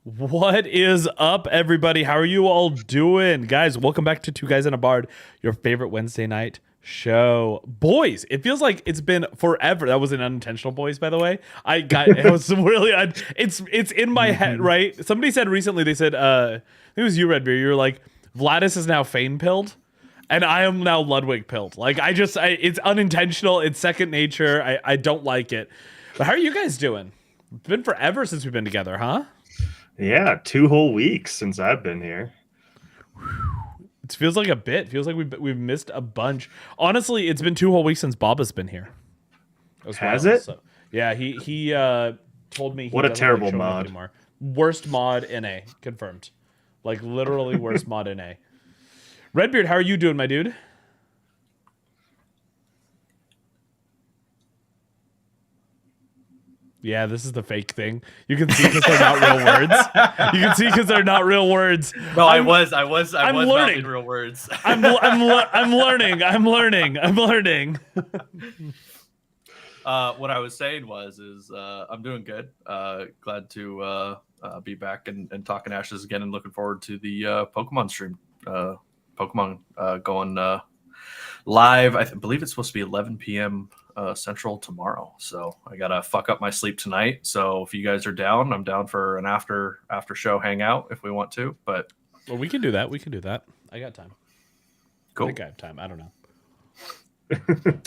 What is up, everybody? How are you all doing? Guys, welcome back to Two Guys and a Bard, your favorite Wednesday night show. Boys, it feels like it's been forever. That was an unintentional boys, by the way. It was really, it's in my head, right? Somebody said recently, they said, I think it was you, Redbeard, you were like, Vladis is now Fane pilled, and I am now Ludwig pilled. Like, it's unintentional, it's second nature, I don't like it. But how are you guys doing? It's been forever since we've been together, huh? Yeah, 2 whole weeks since I've been here. It feels like a bit. It feels like we've missed a bunch. Honestly, it's been 2 whole weeks since Baba's been here. Has it? So, yeah, he told me. What a terrible mod. Anymore. Worst mod NA confirmed. Like literally worst mod NA. Redbeard, how are you doing, my dude? Yeah, this is the fake thing. You can see because they're not real words. You can see because they're not real words. No, I was learning in real words. I'm learning. I'm learning. What I was saying is I'm doing good. Glad to be back and talking Ashes again, and looking forward to the Pokemon stream. Pokemon going live. I believe it's supposed to be 11 p.m. Central tomorrow. So I gotta fuck up my sleep tonight. So if you guys are down, I'm down for an after show hangout if we want to. But well, we can do that. I got time. Cool. I think I have time. I don't know.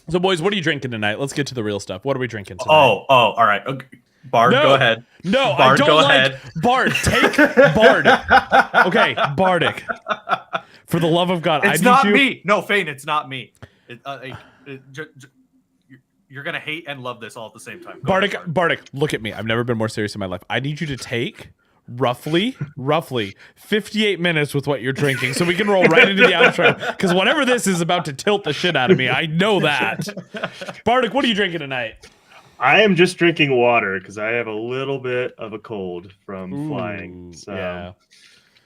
So, boys, what are you drinking tonight? Let's get to the real stuff. What are we drinking tonight? Oh, all right. Okay. Bard, go ahead. No, Bard, I don't go like ahead. Bard. Take Bard. Okay, Bardic. For the love of God, It's not me. No, Fane, it's not me. You're gonna hate and love this all at the same time. Bardic, look at me. I've never been more serious in my life. I need you to take roughly 58 minutes with what you're drinking so we can roll right into the outro, because whatever this is about to tilt the shit out of me. I know that. Bardic, what are you drinking tonight? I am just drinking water because I have a little bit of a cold from flying. So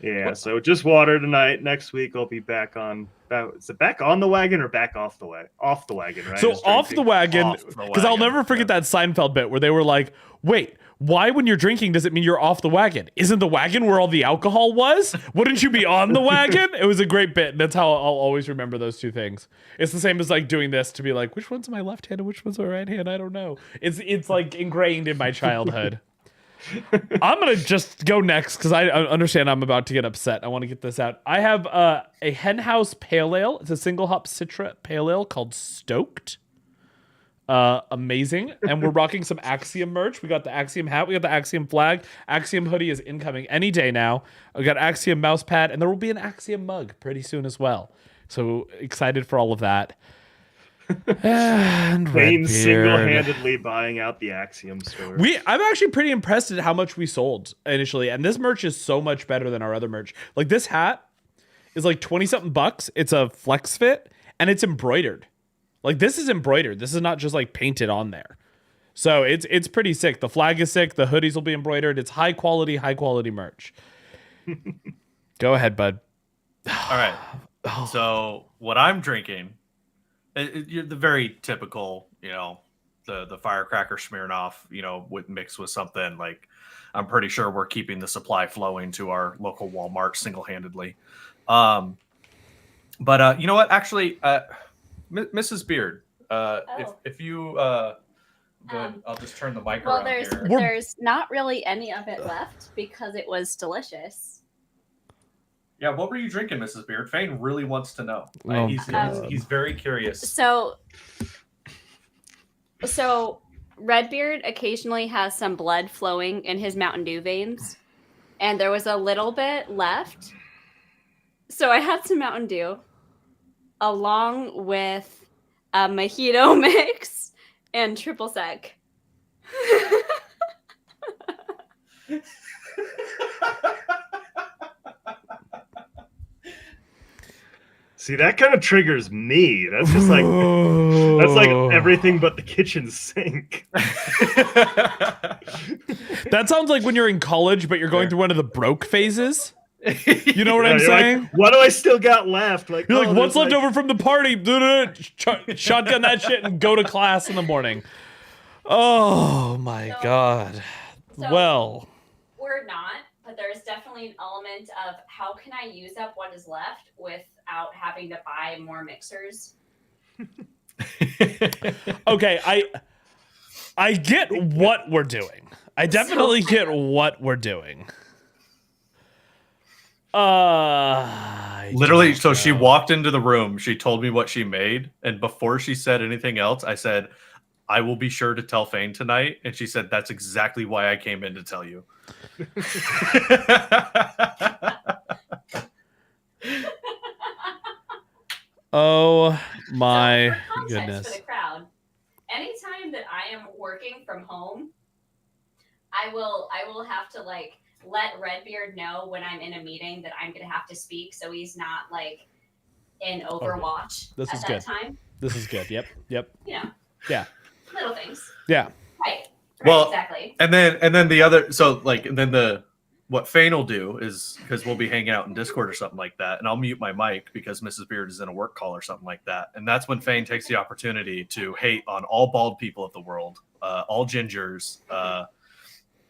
yeah, so just water tonight. Next week I'll be back on. Is it back on the wagon or back off the wagon? Off the wagon, right? So off the wagon, because I'll never forget that Seinfeld bit where they were like, "Wait, why when you're drinking does it mean you're off the wagon? Isn't the wagon where all the alcohol was? Wouldn't you be on the wagon?" It was a great bit. And that's how I'll always remember those two things. It's the same as like doing this to be like, which one's my left hand and which one's my right hand? I don't know. It's like ingrained in my childhood. I'm gonna just go next because I understand I'm about to get upset. I want to get this out. I have a Henhouse Pale Ale. It's a single hop Citra Pale Ale called Stoked. Amazing. And we're rocking some Axiom merch. We got the Axiom hat. We got the Axiom flag. Axiom hoodie is incoming any day now. We got Axiom mouse pad, and there will be an Axiom mug pretty soon as well. So excited for all of that. And Wayne single-handedly buying out the Axiom store. I'm actually pretty impressed at how much we sold initially, and this merch is so much better than our other merch. Like this hat is like 20-something bucks. It's a flex fit, and it's embroidered. Like this is embroidered. This is not just like painted on there. So it's pretty sick. The flag is sick. The hoodies will be embroidered. It's high quality merch. Go ahead, bud. All right. So what I'm drinking. You're the very typical, the firecracker Smirnoff, with mixed with something like, I'm pretty sure we're keeping the supply flowing to our local Walmart single-handedly. But you know what? Actually, Mrs. Beard, if you, I'll just turn the mic around here. There's not really any of it left because it was delicious. Yeah, what were you drinking, Mrs. Beard? Fane really wants to know. He's very curious. So Redbeard occasionally has some blood flowing in his Mountain Dew veins, and there was a little bit left. So I had some Mountain Dew along with a mojito mix and triple sec. See, that kind of triggers me. That's just like that's like everything but the kitchen sink. That sounds like when you're in college, but you're going through one of the broke phases. You know what I'm saying? Like, what do I still got left? Like, you're like, what's left over from the party? Shotgun that shit and go to class in the morning. Oh my God. So well, we're not but there's definitely an element of how can I use up what is left without having to buy more mixers. Okay, I get what we're doing. I definitely get what we're doing. Literally, so she walked into the room, she told me what she made, and before she said anything else, I said, I will be sure to tell Fane tonight. And she said, that's exactly why I came in to tell you. Oh my context goodness. For the crowd. Anytime that I am working from home, I will have to like let Redbeard know when I'm in a meeting that I'm gonna have to speak, so he's not like in Overwatch This at is that good. time. This is good. Yep. You know, Yeah. little things. Yeah. Right. Well, exactly. And then the other, so like, and then what Fane will do is, because we'll be hanging out in Discord or something like that, and I'll mute my mic because Mrs. Beard is in a work call or something like that. And that's when Fane takes the opportunity to hate on all bald people of the world, all gingers,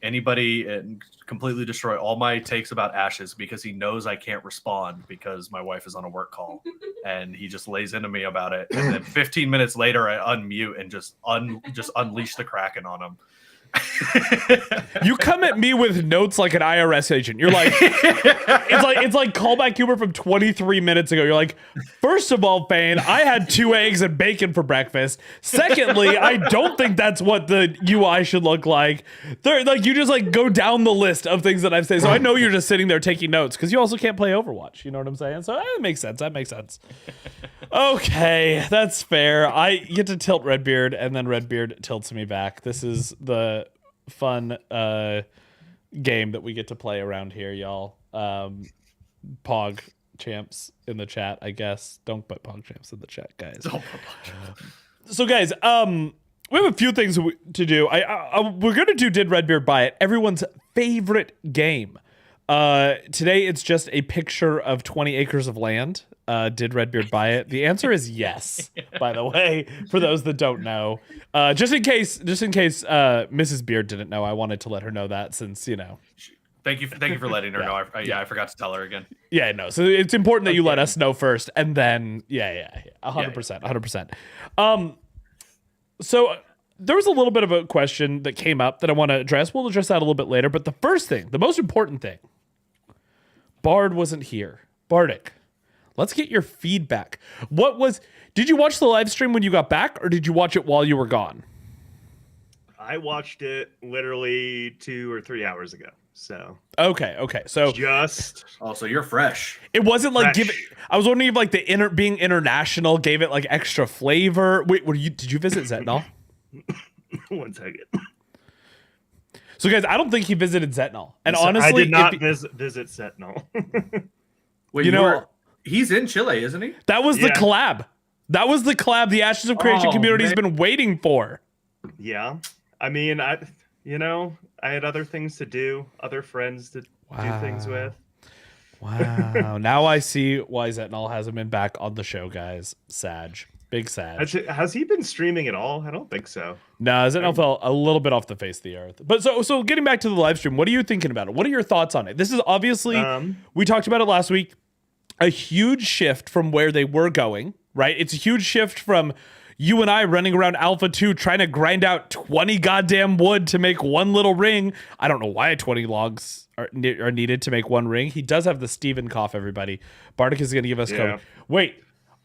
anybody, and completely destroy all my takes about Ashes because he knows I can't respond because my wife is on a work call. And he just lays into me about it. And then 15 minutes later, I unmute and just unleash the Kraken on him. You come at me with notes like an IRS agent. You're like, it's like callback humor from 23 minutes ago. You're like, first of all, Fane, I had 2 eggs and bacon for breakfast. Secondly, I don't think that's what the UI should look like. Third, like you just like go down the list of things that I've said. So I know you're just sitting there taking notes because you also can't play Overwatch. You know what I'm saying? So that makes sense. That makes sense. Okay, that's fair. I get to tilt Redbeard, and then Redbeard tilts me back. This is the fun game that we get to play around here, y'all. Pog champs in the chat, I guess. Don't put Pog champs in the chat, guys. So, guys, we have a few things to do. We're gonna do Did Redbeard Buy It? Everyone's favorite game. Today, it's just a picture of 20 acres of land. Did Redbeard buy it? The answer is yes, by the way, for those that don't know. Just in case Mrs. Beard didn't know, I wanted to let her know that since, you know. Thank you for letting her know. I forgot to tell her again. Yeah, no. So it's important that you let us know first, and then 100%. So there was a little bit of a question that came up that I want to address. We'll address that a little bit later. But the first thing, the most important thing, Bard wasn't here. Bardic, let's get your feedback. Did you watch the live stream when you got back, or did you watch it while you were gone? I watched it literally 2 or 3 hours ago. So okay. So so you're fresh. It wasn't like Fresh. I was wondering if like being international gave it like extra flavor. Wait, did you visit Zetnal? 1 second. So guys, I don't think he visited Zetnal. And So honestly, I did not visit Sentinel. Wait, he's in Chile, isn't he? that was the Yeah. collab. That was the collab the Ashes of Creation community has been waiting for. Yeah. I mean, I had other things to do, other friends to do things with. Wow. Now I see why Zetnal hasn't been back on the show, guys. Sag. Big Sag. Has he been streaming at all? I don't think so. No, Zetnal fell a little bit off the face of the earth. But so getting back to the live stream, what are you thinking about it? What are your thoughts on it? This is obviously, we talked about it last week, a huge shift from where they were going, right? It's a huge shift from you and I running around Alpha 2 trying to grind out 20 goddamn wood to make one little ring. I don't know why 20 logs are needed to make one ring. He does have the Steven cough, everybody. Bardic is going to give us code. Wait,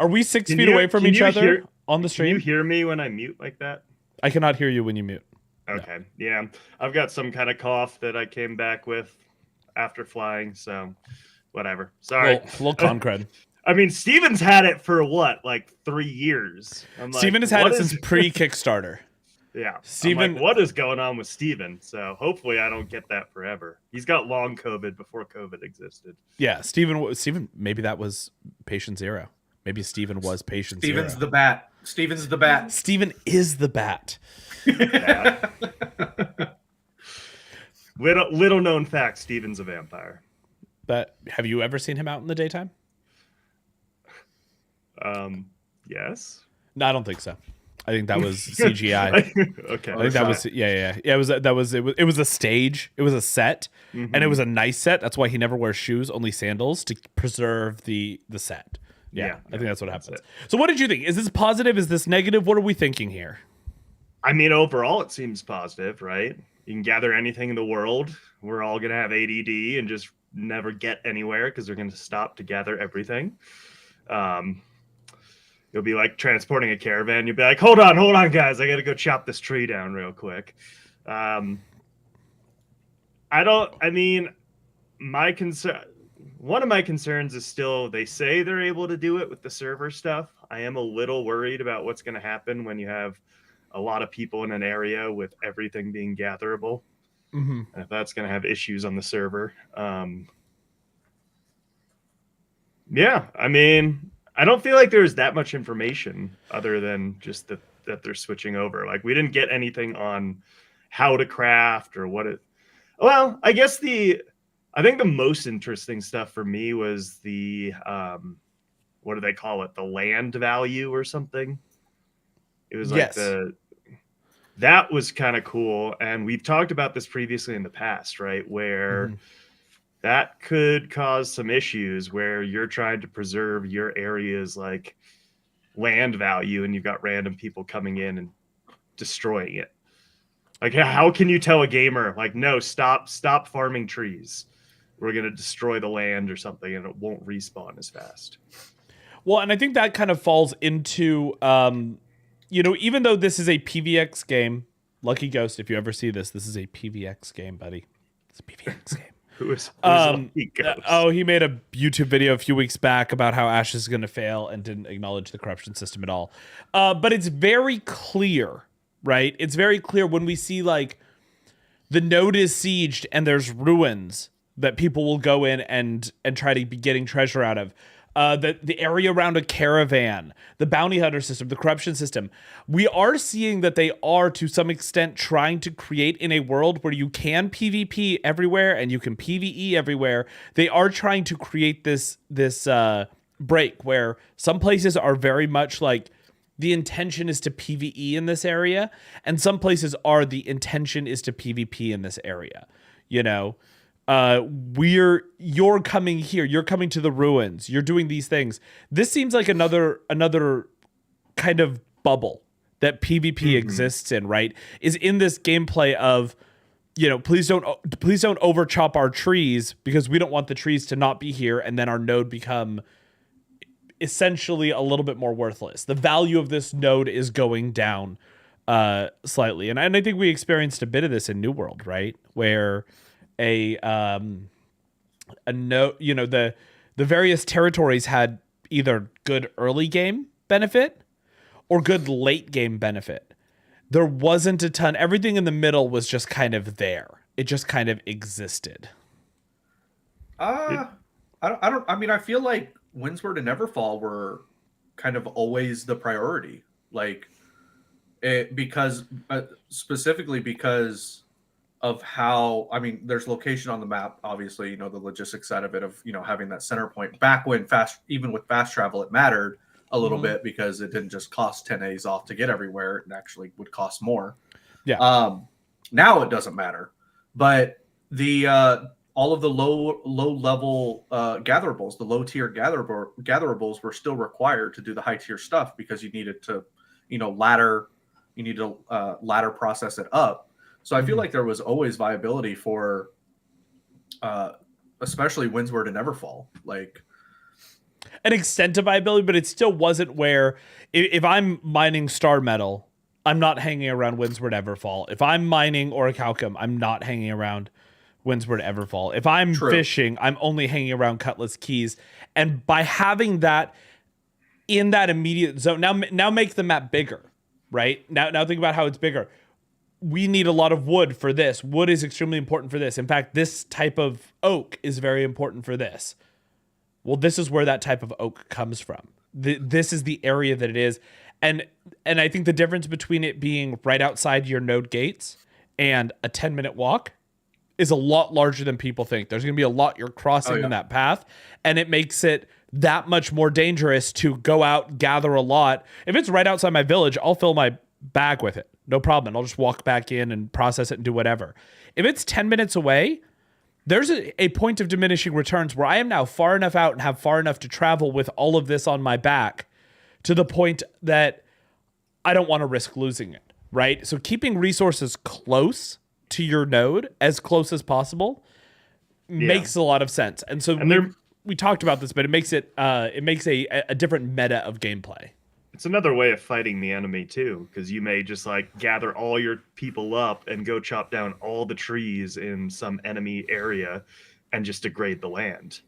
are we 6 feet away from each other on the stream? Can you hear me when I mute like that? I cannot hear you when you mute. Okay. Yeah. I've got some kind of cough that I came back with after flying, so whatever. Sorry. Little con cred. I mean, Steven's had it for what, like 3 years? Steven has had it since pre-Kickstarter. Yeah. Steven, like, what is going on with Steven? So hopefully I don't get that forever. He's got long COVID before COVID existed. Yeah, Steven, maybe that was patient zero. Maybe Steven was patient zero. Steven's the bat. Steven's the bat. Steven is the bat. Little known fact, Steven's a vampire. But have you ever seen him out in the daytime? Yes. No, I don't think so. I think that was CGI. Okay. I think that was yeah. It was a stage. It was a set, and it was a nice set. That's why he never wears shoes, only sandals to preserve the set. Yeah, I think that's what happens. So what did you think? Is this positive? Is this negative? What are we thinking here? I mean, overall, it seems positive, right? You can gather anything in the world. We're all going to have ADD and just never get anywhere because they're going to stop to gather everything. You'll be like transporting a caravan. You'll be like, hold on, guys. I got to go chop this tree down real quick. My concern... One of my concerns is still, they say they're able to do it with the server stuff. I am a little worried about what's going to happen when you have a lot of people in an area with everything being gatherable. And if that's going to have issues on the server. Yeah, I mean, I don't feel like there's that much information other than just that they're switching over. Like, we didn't get anything on how to craft or what it... Well, I guess I think the most interesting stuff for me was the, what do they call it? The land value or something. It was like that was kind of cool. And we've talked about this previously in the past, right? Where that could cause some issues where you're trying to preserve your area's like land value and you've got random people coming in and destroying it. Like, how can you tell a gamer, like, no, stop farming trees? We're going to destroy the land or something and it won't respawn as fast. Well, and I think that kind of falls into, even though this is a PVX game, Lucky Ghost, if you ever see this is a PVX game, buddy. It's a PVX game. Who's Lucky Ghost? He made a YouTube video a few weeks back about how Ashes is going to fail and didn't acknowledge the corruption system at all. But it's very clear, right? It's very clear when we see like the node is sieged and there's ruins that people will go in and try to be getting treasure out of. The area around a caravan, the bounty hunter system, the corruption system. We are seeing that they are, to some extent, trying to create in a world where you can PvP everywhere and you can PvE everywhere. They are trying to create this break where some places are very much like the intention is to PvE in this area, and some places are the intention is to PvP in this area, you're coming here, you're coming to the ruins, you're doing these things. This seems like another kind of bubble that PvP exists in, right? Is in this gameplay of, please don't over chop our trees because we don't want the trees to not be here and then our node become essentially a little bit more worthless. The value of this node is going down slightly. And I think we experienced a bit of this in New World, right? Where the various territories had either good early game benefit or good late game benefit. There wasn't a ton. Everything in the middle was just kind of there. It just kind of existed. I feel like Windsward and Everfall were kind of always the priority, specifically because of how, there's location on the map, obviously, the logistics side of it, of, having that center point. Back when even with fast travel, it mattered a little bit because it didn't just cost 10 A's off to get everywhere. It actually would cost more. Yeah. Now it doesn't matter. But all of the low level gatherables, the low tier gatherables were still required to do the high tier stuff because you needed to, ladder process it up. So I feel like there was always viability for, especially Windsward and Everfall, an extent of viability, but it still wasn't where if I'm mining Star Metal, I'm not hanging around Windsward Everfall. If I'm mining Orichalcum, I'm not hanging around Windsward Everfall. If I'm fishing, I'm only hanging around Cutlass Keys. And by having that in that immediate zone, now make the map bigger, right? Now think about how it's bigger. We need a lot of wood for this. Wood is extremely important for this. In fact, this type of oak is very important for this. Well, this is where that type of oak comes from. This is the area that it is. And I think the difference between it being right outside your node gates and a 10-minute walk is a lot larger than people think. There's going to be a lot you're crossing in that path, and it makes it that much more dangerous to go out, gather a lot. If it's right outside my village, I'll fill my bag with it. No problem. I'll just walk back in and process it and do whatever. If it's 10 minutes away, there's a point of diminishing returns where I am now far enough out and have far enough to travel with all of this on my back to the point that I don't want to risk losing it, right? So keeping resources close to your node, as close as possible, makes a lot of sense. And so we talked about this, but it makes a different meta of gameplay. It's another way of fighting the enemy too, because you may just like gather all your people up and go chop down all the trees in some enemy area and just degrade the land.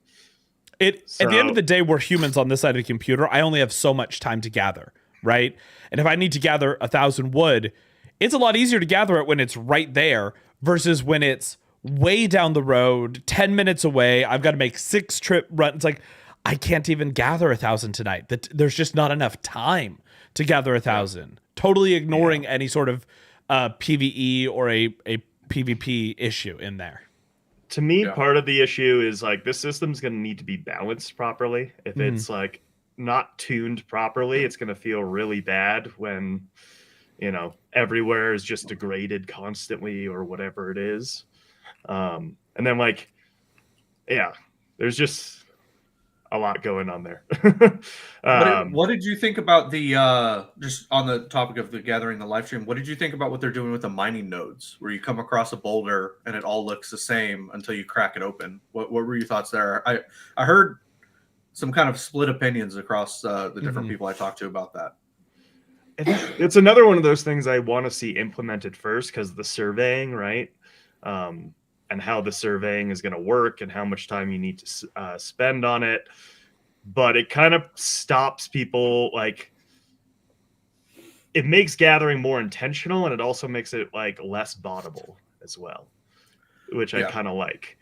At the end of the day, we're humans on this side of the computer. I only have so much time to gather, right? And if I need to gather 1,000 wood, it's a lot easier to gather it when it's right there versus when it's way down the road, 10 minutes away. I've got to make 6 trip runs. It's like, I can't even gather 1,000 tonight. There's just not enough time to gather 1,000. Totally ignoring any sort of PvE or a PvP issue in there. To me, part of the issue is like this system's going to need to be balanced properly. If it's like not tuned properly, it's going to feel really bad when, you know, everywhere is just degraded constantly or whatever it is. And then like, there's just a lot going on there. What did you think about the just on the topic of the gathering the live stream? What did you think about what they're doing with the mining nodes, where you come across a boulder and it all looks the same until you crack it open? What were your thoughts there? I heard some kind of split opinions across the different people I talked to about that. It's another one of those things I want to see implemented first because the surveying, right? And how the surveying is going to work and how much time you need to spend on it. But it kind of stops people, like, it makes gathering more intentional and it also makes it like less bottable as well, which I kind of like.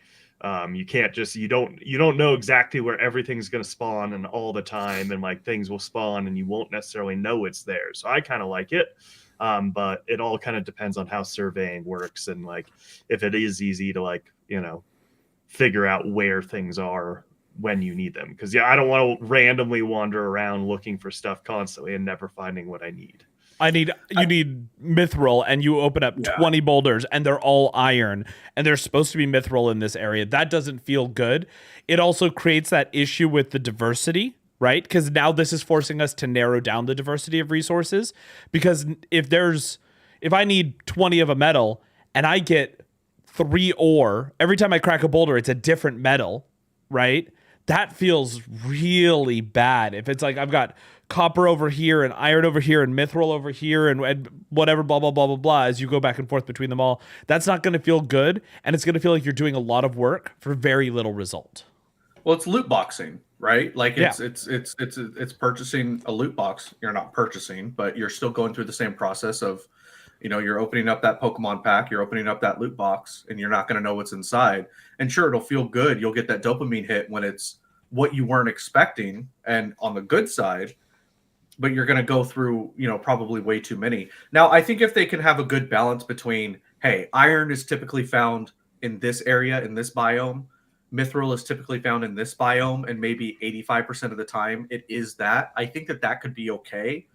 You can't just, you don't know exactly where everything's going to spawn and all the time, and like things will spawn and you won't necessarily know it's there. So I kind of like it. But it all kind of depends on how surveying works and like if it is easy to like, you know, figure out where things are when you need them. Because I don't want to randomly wander around looking for stuff constantly and never finding what I need. You need mithril, and you open up 20 boulders and they're all iron, and there's supposed to be mithril in this area. That doesn't feel good. It also creates that issue with the diversity, right? Because now this is forcing us to narrow down the diversity of resources. Because if I need 20 of a metal and I get 3 ore, every time I crack a boulder, it's a different metal, right? That feels really bad. If it's like I've got copper over here and iron over here and mithril over here and whatever, blah, blah, blah, blah, blah, as you go back and forth between them all, that's not going to feel good. And it's going to feel like you're doing a lot of work for very little result. Well, it's loot boxing, right? Like it's purchasing a loot box. You're not purchasing, but you're still going through the same process of, you know, you're opening up that Pokemon pack, you're opening up that loot box, and you're not going to know what's inside. And sure, it'll feel good. You'll get that dopamine hit when it's what you weren't expecting and on the good side, but you're going to go through, you know, probably way too many. Now, I think if they can have a good balance between, hey, iron is typically found in this area, in this biome, mithril is typically found in this biome, and maybe 85% of the time it is that, I think that could be okay.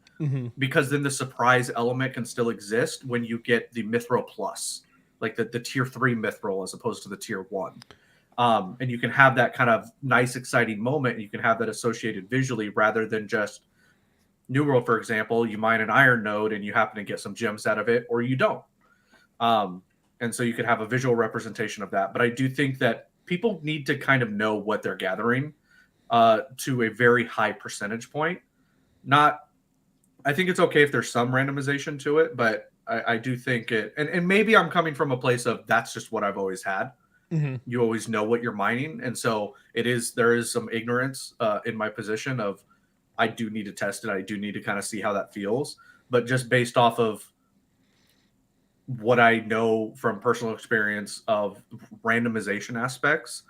Because then the surprise element can still exist when you get the mithril plus, like the tier 3 mithril as opposed to the tier 1. And you can have that kind of nice, exciting moment. And you can have that associated visually rather than just New World, for example, you mine an iron node and you happen to get some gems out of it, or you don't. And so you could have a visual representation of that. But I do think that people need to kind of know what they're gathering to a very high percentage point. I think it's okay if there's some randomization to it, but I do think it, and maybe I'm coming from a place of that's just what I've always had. You always know what you're mining. And so there is some ignorance in my position of, I do need to test it. I do need to kind of see how that feels, but just based off of what I know from personal experience of randomization aspects,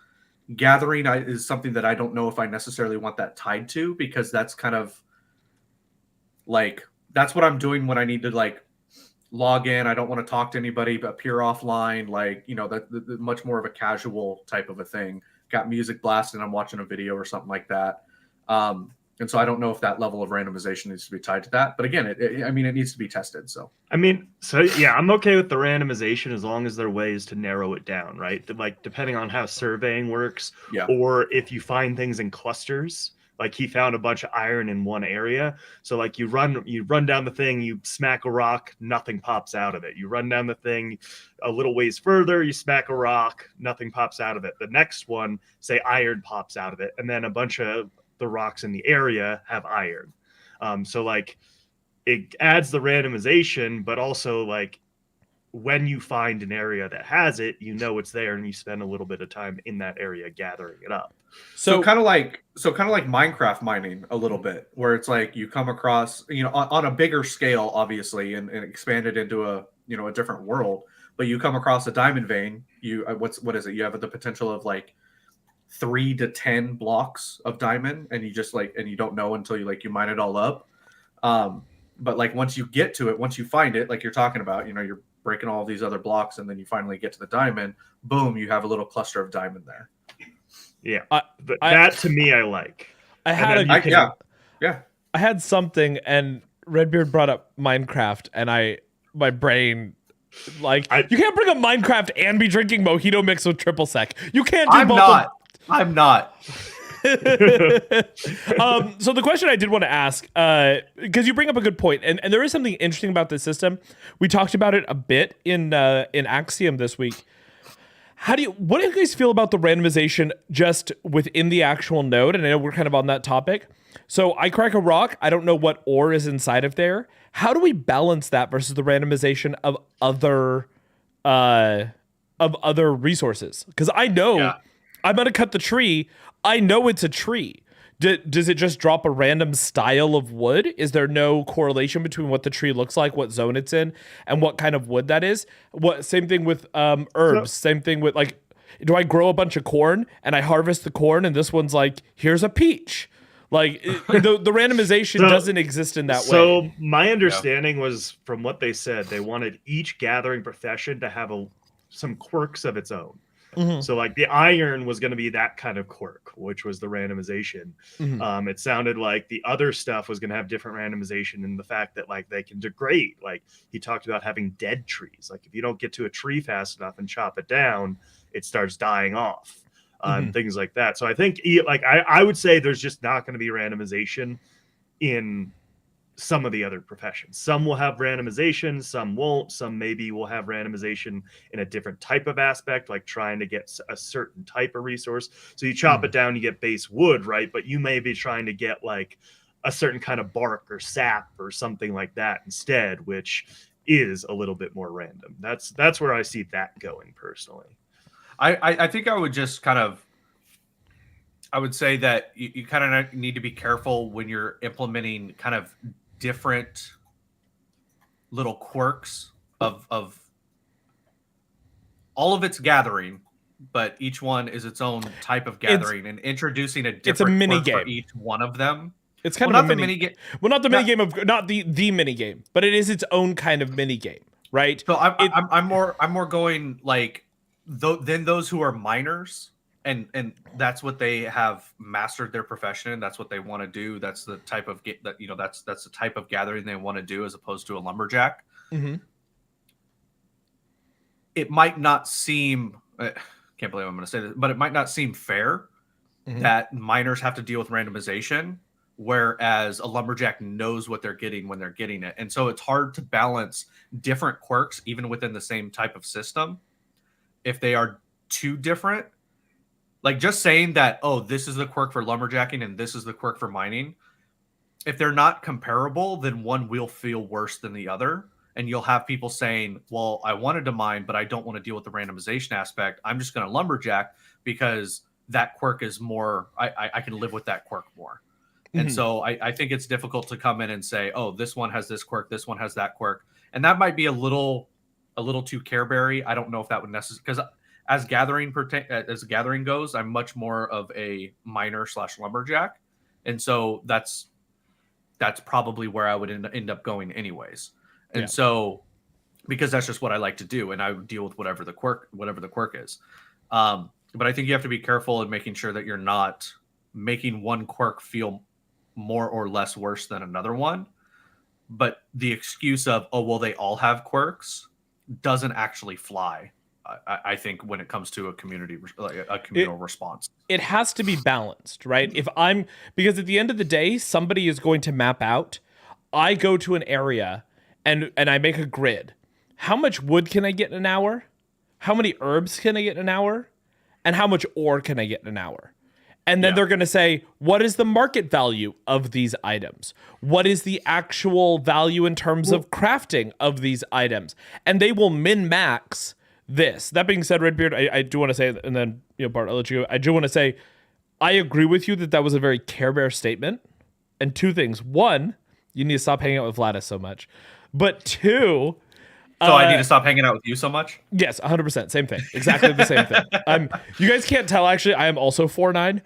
gathering is something that I don't know if I necessarily want that tied to, because that's kind of like, that's what I'm doing when I need to like log in. I don't want to talk to anybody, but appear offline, like, you know, that much more of a casual type of a thing. Got music blasting, I'm watching a video or something like that. And so I don't know if that level of randomization needs to be tied to that. But again, it needs to be tested. So I'm okay with the randomization as long as there are ways to narrow it down, right? Like depending on how surveying works, or if you find things in clusters. Like he found a bunch of iron in one area. So like you run down the thing, you smack a rock, nothing pops out of it. You run down the thing a little ways further, you smack a rock, nothing pops out of it. The next one, say iron pops out of it, and then a bunch of the rocks in the area have iron. So like it adds the randomization, but also like when you find an area that has it, it's there, and you spend a little bit of time in that area gathering it up. So kind of like Minecraft mining a little bit, where it's like you come across, on a bigger scale, obviously, and expand it into a different world. But you come across a diamond vein, what is it? You have the potential of like 3 to 10 blocks of diamond, and you just and you don't know until you mine it all up. But like once you get to it, once you find it, like you're talking about, you're breaking all of these other blocks, and then you finally get to the diamond. Boom, you have a little cluster of diamond there. Yeah, that to me I like. I had something, and Redbeard brought up Minecraft, and my brain. You can't bring up Minecraft and be drinking mojito mixed with triple sec. You can't do both. I'm not. So the question I did want to ask, because you bring up a good point, and there is something interesting about this system. We talked about it a bit in Axiom this week. What do you guys feel about the randomization just within the actual node? And I know we're kind of on that topic. So I crack a rock. I don't know what ore is inside of there. How do we balance that versus the randomization of other resources? Because I know I'm going to cut the tree. I know it's a tree. Does it just drop a random style of wood? Is there no correlation between what the tree looks like, what zone it's in, and what kind of wood that is? Same thing with herbs. Same thing with do I grow a bunch of corn and I harvest the corn and this one's like, here's a peach? Like the randomization doesn't exist in that way. So my understanding was from what they said, they wanted each gathering profession to have some quirks of its own. Mm-hmm. So like the iron was going to be that kind of quirk, which was the randomization. Mm-hmm. It sounded like the other stuff was going to have different randomization in the fact that like they can degrade. Like he talked about having dead trees. Like if you don't get to a tree fast enough and chop it down, it starts dying off. And things like that. So I think I would say there's just not going to be randomization in some of the other professions. Some will have randomization, some won't. Some maybe will have randomization in a different type of aspect, like trying to get a certain type of resource. So you chop it down, you get base wood, right? But you may be trying to get like a certain kind of bark or sap or something like that instead, which is a little bit more random. That's where I see that going personally. I think I would just I would say that you kind of need to be careful when you're implementing kind of different little quirks of all of its gathering, but each one is its own type of gathering, and introducing a different mini game for game. each one of them. It's kind of a mini game. Well, not the mini game of not the mini game, but it is its own kind of mini game, right? So I'm more going like than those who are miners, and that's what they have mastered their profession in. That's what they want to do. That's the type of that's the type of gathering they want to do, as opposed to a lumberjack. Mm-hmm. It might not seem, can't believe I'm going to say this, but it might not seem fair that miners have to deal with randomization, whereas a lumberjack knows what they're getting when they're getting it. And so it's hard to balance different quirks even within the same type of system if they are too different. Like just saying that, oh, this is the quirk for lumberjacking and this is the quirk for mining. If they're not comparable, then one will feel worse than the other. And you'll have people saying, well, I wanted to mine, but I don't want to deal with the randomization aspect. I'm just going to lumberjack because that quirk is more, I can live with that quirk more. Mm-hmm. And so I think it's difficult to come in and say, oh, this one has this quirk, this one has that quirk. And that might be a little too Careberry. I don't know if that would necessarily, because as gathering goes, I'm much more of a miner / lumberjack. And so that's probably where I would end up going anyways. And so, because that's just what I like to do, and I would deal with whatever the quirk is. But I think you have to be careful in making sure that you're not making one quirk feel more or less worse than another one. But the excuse of, oh, well, they all have quirks doesn't actually fly. I think when it comes to a communal response, it has to be balanced, right? Because at the end of the day, somebody is going to map out. I go to an area and I make a grid. How much wood can I get in an hour? How many herbs can I get in an hour? And how much ore can I get in an hour? And then they're going to say, what is the market value of these items? What is the actual value in terms of crafting of these items? And they will min-max this. That being said, Redbeard, I do want to say, and then, Bart, I'll let you go. I do want to say, I agree with you that was a very Care Bear statement. And two things. One, you need to stop hanging out with Vladis so much. But two... So I need to stop hanging out with you so much? Yes, 100%. Same thing. Exactly the same thing. You guys can't tell, actually, I am also 4'9".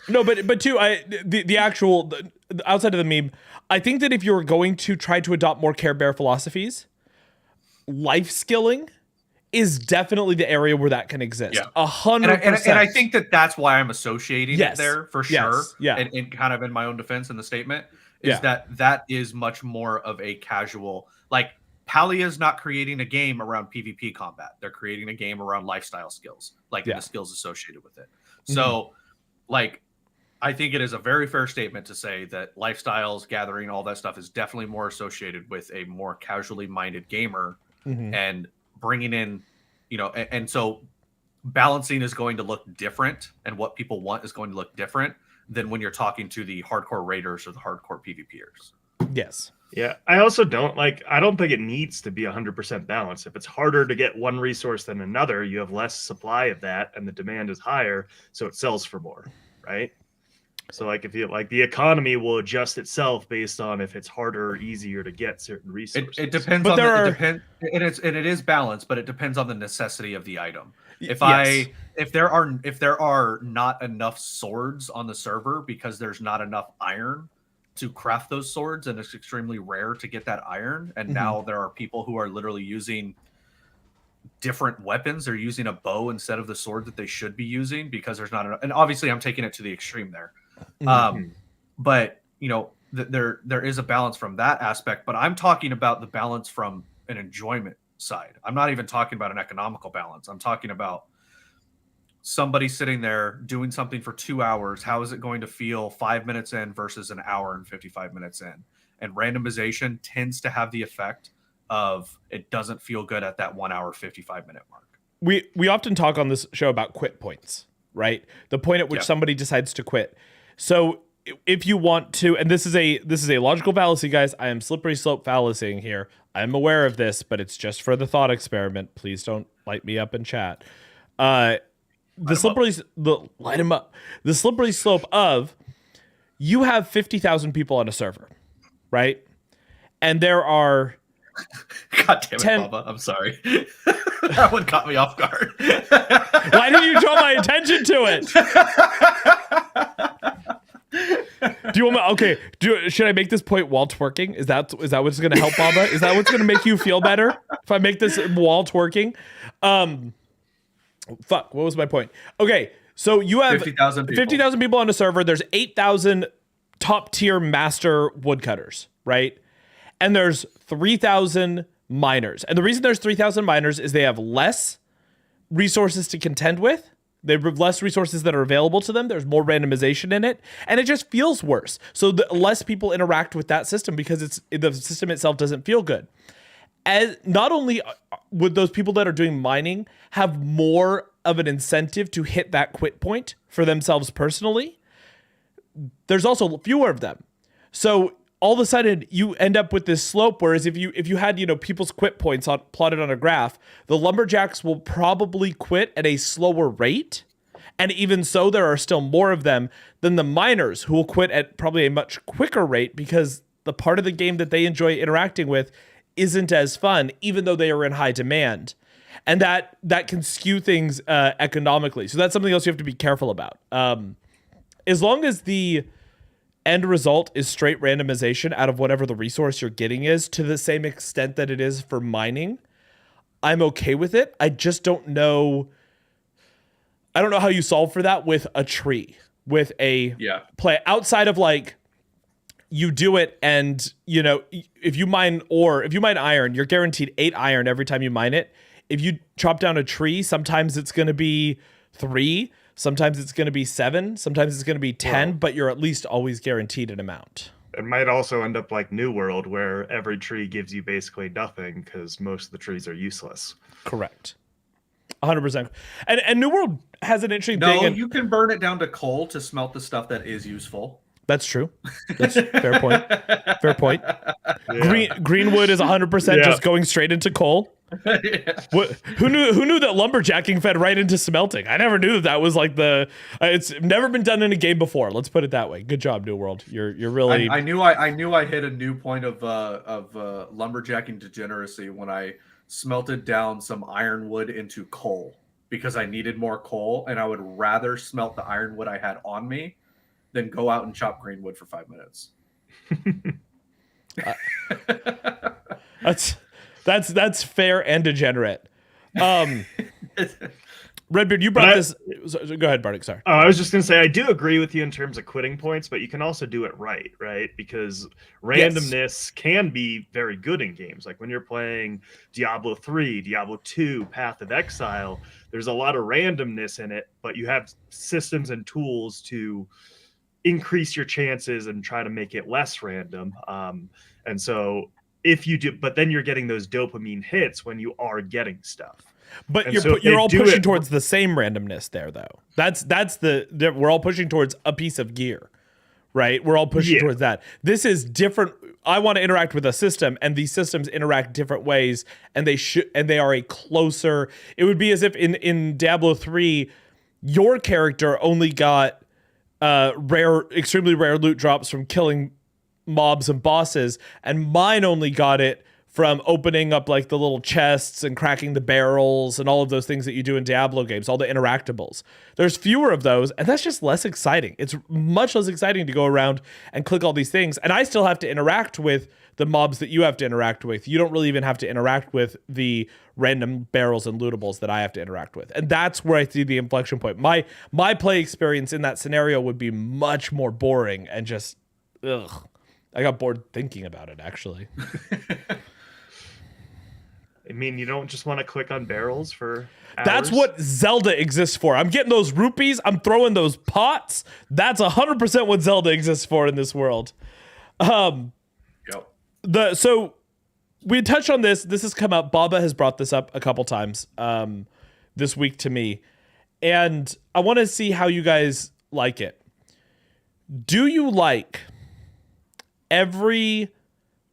No, but two, the actual, outside of the meme, I think that if you're going to try to adopt more Care Bear philosophies, life skilling is definitely the area where that can exist. 100%. And I think that's why I'm associating it there for sure. Yes. Yeah. And kind of in my own defense in the statement is that is much more of a casual, like, Palia is not creating a game around PvP combat. They're creating a game around lifestyle skills, like the skills associated with it. So, like, I think it is a very fair statement to say that lifestyles, gathering, all that stuff is definitely more associated with a more casually minded gamer and bringing in, and so balancing is going to look different and what people want is going to look different than when you're talking to the hardcore raiders or the hardcore PvPers. Yes. Yeah, I also don't think it needs to be 100% balanced. If it's harder to get one resource than another, you have less supply of that and the demand is higher, so it sells for more, right? So like if you the economy will adjust itself based on if it's harder or easier to get certain resources. It depends it is balanced, but it depends on the necessity of the item. If there are not enough swords on the server because there's not enough iron to craft those swords, and it's extremely rare to get that iron, and now there are people who are literally using different weapons. They're using a bow instead of the sword that they should be using because there's not enough. And obviously I'm taking it to the extreme there. But there is a balance from that aspect, but I'm talking about the balance from an enjoyment side. I'm not even talking about an economical balance. I'm talking about somebody sitting there doing something for 2 hours. How is it going to feel 5 minutes in versus an hour and 55 minutes in? And randomization tends to have the effect of it doesn't feel good at that 1 hour, 55 minute mark. We often talk on this show about quit points, right? The point at which somebody decides to quit. So if you want to, and this is a logical fallacy, guys. I am slippery slope fallacying here. I'm aware of this, but it's just for the thought experiment. Please don't light me up in chat. The slippery slope of you have 50,000 people on a server, right? And there are God damn it, Bubba. I'm sorry. That one caught me off guard. Why didn't you draw my attention to it? Do you want me, okay? Should I make this point while twerking? Is that what's going to help, Baba? Is that what's going to make you feel better if I make this while twerking? Fuck. What was my point? Okay, so you have 50,000 people on a server. There's 8,000 top tier master woodcutters, right? And there's 3,000 miners. And the reason there's 3,000 miners is they have less resources to contend with. They have less resources that are available to them. There's more randomization in it, and it just feels worse. So the less people interact with that system because the system itself doesn't feel good. As not only would those people that are doing mining have more of an incentive to hit that quit point for themselves personally, there's also fewer of them. So all of a sudden you end up with this slope, whereas if you had people's quit points plotted on a graph, the lumberjacks will probably quit at a slower rate, and even so there are still more of them than the miners, who will quit at probably a much quicker rate because the part of the game that they enjoy interacting with isn't as fun, even though they are in high demand. And that can skew things economically. So that's something else you have to be careful about. As long as the end result is straight randomization out of whatever the resource you're getting is, to the same extent that it is for mining, I'm okay with it. I just don't know. I don't know how you solve for that with a tree, with a Yeah. play outside of like you do it, and you know, if you mine iron, you're guaranteed 8 iron every time you mine it. If you chop down a tree, sometimes it's going to be 3, sometimes it's going to be 7, sometimes it's going to be 10, but you're at least always guaranteed an amount. It might also end up like New World, where every tree gives you basically nothing because most of the trees are useless. Correct. 100%. And New World has an interesting No, thing. you can burn it down to coal to smelt the stuff that is useful. That's true. That's fair point. Fair point. Yeah. Greenwood is 100% Yeah. just going straight into coal. Who knew that lumberjacking fed right into smelting? I never knew that was like it's never been done in a game before. Let's put it that way. Good job, New World. You're really. I knew I hit a new point of lumberjacking degeneracy when I smelted down some ironwood into coal because I needed more coal, and I would rather smelt the ironwood I had on me than go out and chop greenwood for 5 minutes. That's fair and degenerate. Redbeard, you brought this. Go ahead, Bardic. Sorry. I was just going to say, I do agree with you in terms of quitting points, but you can also do it right? Because randomness can be very good in games. Like when you're playing Diablo 3, Diablo 2, Path of Exile, there's a lot of randomness in it, but you have systems and tools to increase your chances and try to make it less random. And so if you do, but then you're getting those dopamine hits when you are getting stuff. But And you're so you're they all do pushing it- towards the same randomness there, though. That's we're all pushing towards a piece of gear, right? We're all pushing Yeah. towards that. This is different. I want to interact with a system, and these systems interact different ways, and they are a closer. It would be as if in Diablo 3, your character only got extremely rare loot drops from killing mobs and bosses, and mine only got it from opening up like the little chests and cracking the barrels and all of those things that you do in Diablo games, all the interactables. There's fewer of those, and that's just less exciting. It's much less exciting to go around and click all these things, and I still have to interact with the mobs that you have to interact with. You don't really even have to interact with the random barrels and lootables that I have to interact with. And that's where I see the inflection point. My play experience in that scenario would be much more boring and just, ugh. I got bored thinking about it, actually. I mean, you don't just want to click on barrels for hours? That's what Zelda exists for. I'm getting those rupees. I'm throwing those pots. That's 100% what Zelda exists for in this world. Yep. So we touched on this. This has come up. Baba has brought this up a couple times this week to me. And I want to see how you guys like it. Do you like every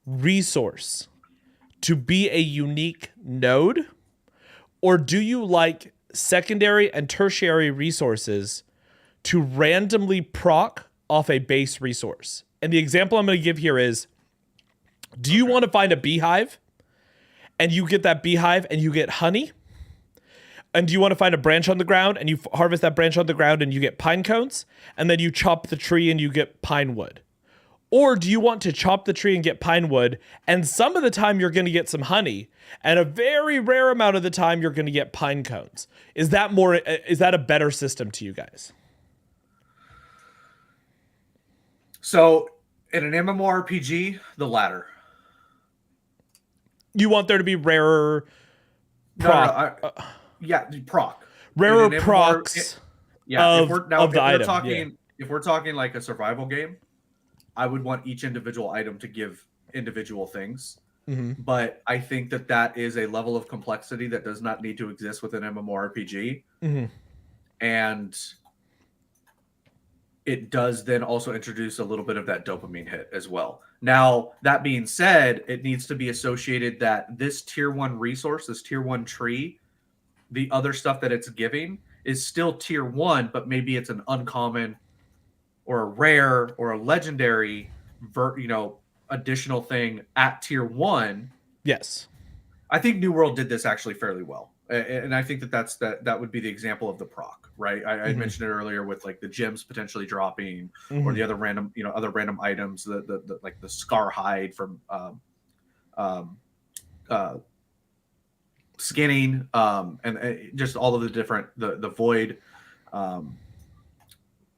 resource to be a unique node? Or do you like secondary and tertiary resources to randomly proc off a base resource? And the example I'm going to give here is, do you want to find a beehive and you get that beehive and you get honey? And do you want to find a branch on the ground and you harvest that branch on the ground and you get pine cones? And then you chop the tree and you get pine wood? Or do you want to chop the tree and get pine wood, and some of the time you're going to get some honey, and a very rare amount of the time you're going to get pine cones? Is that a better system to you guys? So in an MMORPG, the latter. You want there to be rarer proc, proc. rarer In an MMOR procs Yeah, of the item. If we're talking like a survival game, I would want each individual item to give individual things. Mm-hmm. But I think that is a level of complexity that does not need to exist within MMORPG. Mm-hmm. And it does then also introduce a little bit of that dopamine hit as well. Now, that being said, it needs to be associated that this tier 1 resource, this tier 1 tree, the other stuff that it's giving is still tier 1, but maybe it's an uncommon or a rare or a legendary additional thing at tier 1. Yes. I think New World did this actually fairly well. And I think that would be the example of the proc, right? I mentioned it earlier with like the gems potentially dropping, or the other random items, the like the scar hide from skinning, and just all of the different the void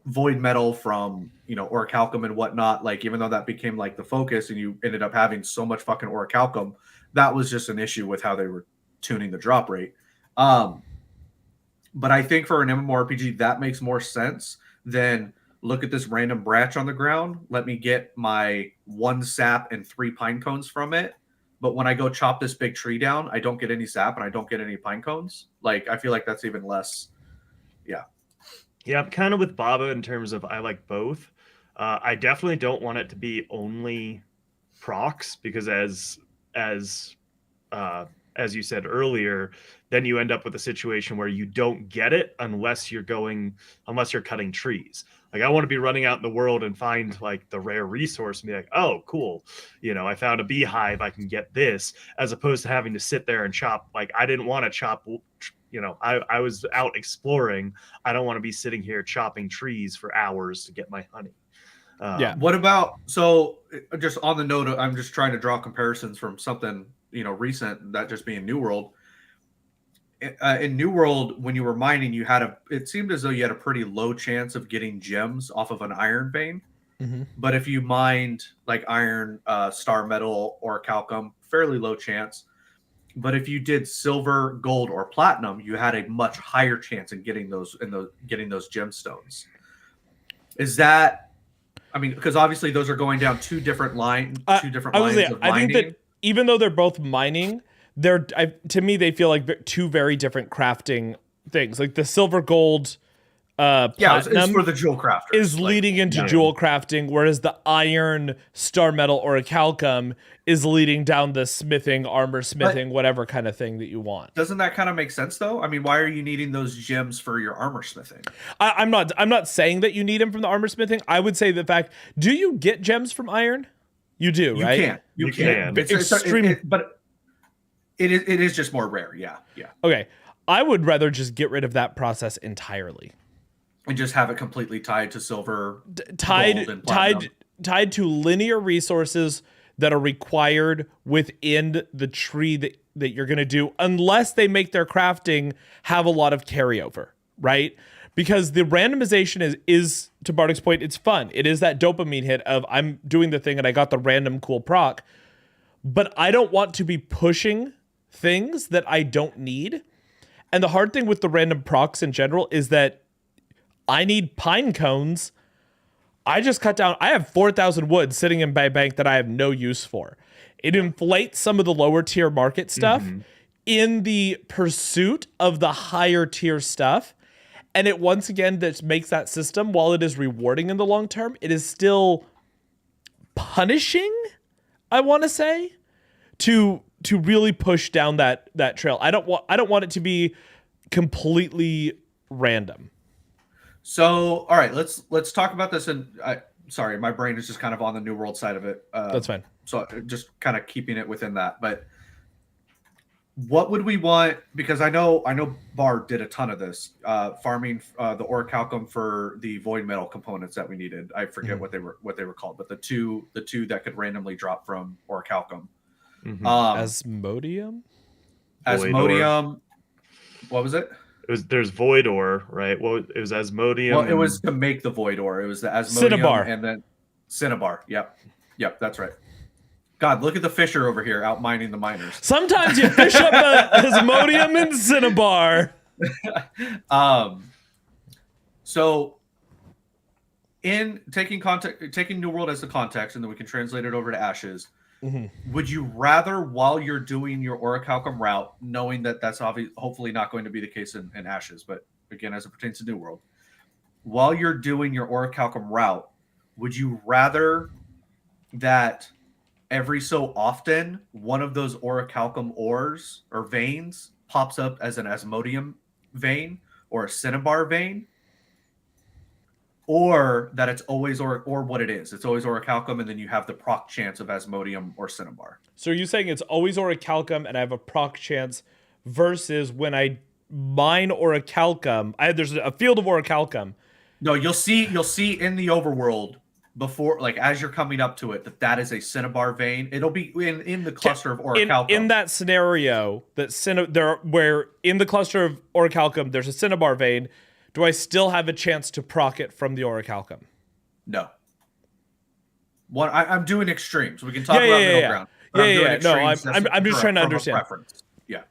void metal from, you know, orichalcum and whatnot, like even though that became like the focus and you ended up having so much fucking orichalcum, that was just an issue with how they were tuning the drop rate. But I think for an MMORPG, that makes more sense than look at this random branch on the ground. Let me get my 1 sap and 3 pine cones from it. But when I go chop this big tree down, I don't get any sap and I don't get any pine cones. Like, I feel like that's even less. Yeah. Yeah, I'm kind of with Baba in terms of I like both. I definitely don't want it to be only procs because as you said earlier, then you end up with a situation where you don't get it unless you're cutting trees. Like I want to be running out in the world and find like the rare resource and be like, oh, cool. You know, I found a beehive. I can get this, as opposed to having to sit there and chop. Like I didn't want to chop, you know, I was out exploring. I don't want to be sitting here chopping trees for hours to get my honey. Yeah. What about, so just on the note, I'm just trying to draw comparisons from something, you know, recent, that just being New World. In New World, when you were mining, it seemed as though you had a pretty low chance of getting gems off of an iron vein. Mm-hmm. But if you mined like iron, star metal, or orichalcum, fairly low chance. But if you did silver, gold, or platinum, you had a much higher chance in getting those gemstones. Is that, I mean, because obviously those are going down two different lines of mining. I think that even though they're both mining, to me they feel like two very different crafting things. Like the silver, gold, platinum it's for the jewel crafters. is leading into jewel crafting, whereas the iron, star metal, orichalcum is leading down the smithing, armor smithing, whatever kind of thing that you want. Doesn't that kind of make sense though? I mean, why are you needing those gems for your armor smithing? I'm not saying that you need them from the armor smithing. I would say the fact, do you get gems from iron? You do, right? You can. It's extreme, but it is just more rare. Yeah. Okay. I would rather just get rid of that process entirely. And just have it completely tied to silver, tied gold, and platinum. tied to linear resources that are required within the tree that you're going to do, unless they make their crafting have a lot of carryover, right? Because the randomization is to Bardick's point, it's fun. It is that dopamine hit of I'm doing the thing and I got the random cool proc, but I don't want to be pushing things that I don't need. And the hard thing with the random procs in general is that I need pine cones. I just cut down, I have 4,000 wood sitting in my bank that I have no use for. It inflates some of the lower tier market stuff in the pursuit of the higher tier stuff. And it once again that makes that system, while it is rewarding in the long term, it is still punishing, I want to say, to really push down that trail. I don't want it to be completely random. So, all right, let's talk about this. And sorry, my brain is just kind of on the New World side of it. That's fine. So just kind of keeping it within that. But what would we want? Because I know Bar did a ton of this, farming the orichalcum for the void metal components that we needed. I forget what they were called, but the two that could randomly drop from orichalcum. Asmodium. What was it? There's void ore, right? Well, it was Asmodium. Well, it was to make the void ore. It was the Asmodium Cinnabar. And then Cinnabar. Yep, that's right. God, look at the fisher over here out mining the miners. Sometimes you fish up Asmodium and Cinnabar. So in taking New World as the context, and then we can translate it over to Ashes. Would you rather, while you're doing your orichalcum route, knowing that that's hopefully not going to be the case in Ashes, but again, as it pertains to New World, while you're doing your orichalcum route, would you rather that every so often one of those orichalcum ores or veins pops up as an Asmodium vein or a Cinnabar vein? Or that it's always or what it is. It's always orichalcum, and then you have the proc chance of Asmodium or Cinnabar. So are you saying it's always orichalcum and I have a proc chance versus when I mine orichalcum, there's a field of orichalcum. No, you'll see in the overworld before, like as you're coming up to it, that is a Cinnabar vein. It'll be in the cluster of orichalcum. In that scenario, where in the cluster of orichalcum there's a Cinnabar vein. do I still have a chance to proc it from the Orichalcum? No. I'm doing extremes. We can talk about middle ground. No, I'm just trying to understand. Preference. Yeah.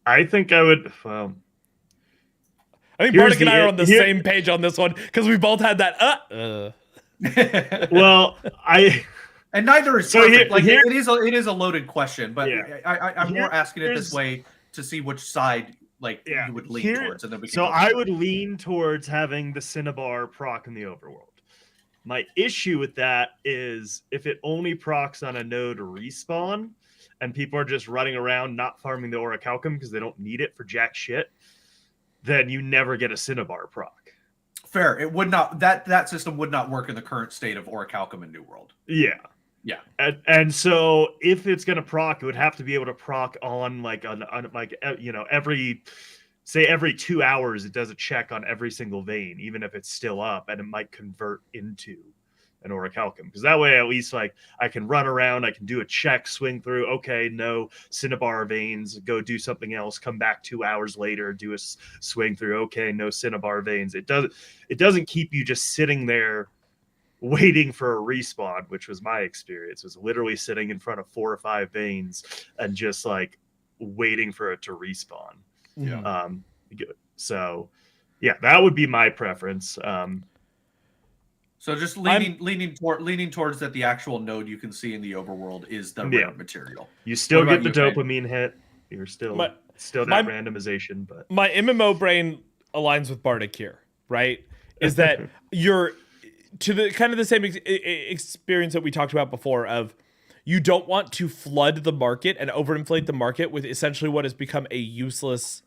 I think I would. Well, I think Bardic and I are on the same page on this one because we both had that. Well, and neither is perfect. It is a loaded question, but I'm more asking it this way to see which side you would lean towards, and then we can. So I would lean towards having the Cinnabar proc in the overworld. My issue with that is if it only procs on a node respawn, and people are just running around not farming the Orichalcum because they don't need it for jack shit, then you never get a Cinnabar proc. Fair. It would not. That system would not work in the current state of Orichalcum in New World. Yeah. Yeah. And so if it's gonna proc, it would have to be able to proc on every 2 hours it does a check on every single vein, even if it's still up, and it might convert into an Orichalcum, because that way at least I can run around, I can do a check, swing through, okay, no Cinnabar veins, go do something else, come back 2 hours later, do a swing through, okay, no Cinnabar veins. It doesn't keep you just sitting there waiting for a respawn, which was my experience. It was literally sitting in front of 4 or 5 veins and just waiting for it to respawn. Yeah. So yeah, that would be my preference. So just leaning towards that the actual node you can see in the overworld is the rare material. You still get the dopamine hit. You're still that randomization, but my MMO brain aligns with Bardic here, right? Is that you're to the kind of the same experience that we talked about before of you don't want to flood the market and overinflate the market with essentially what has become a useless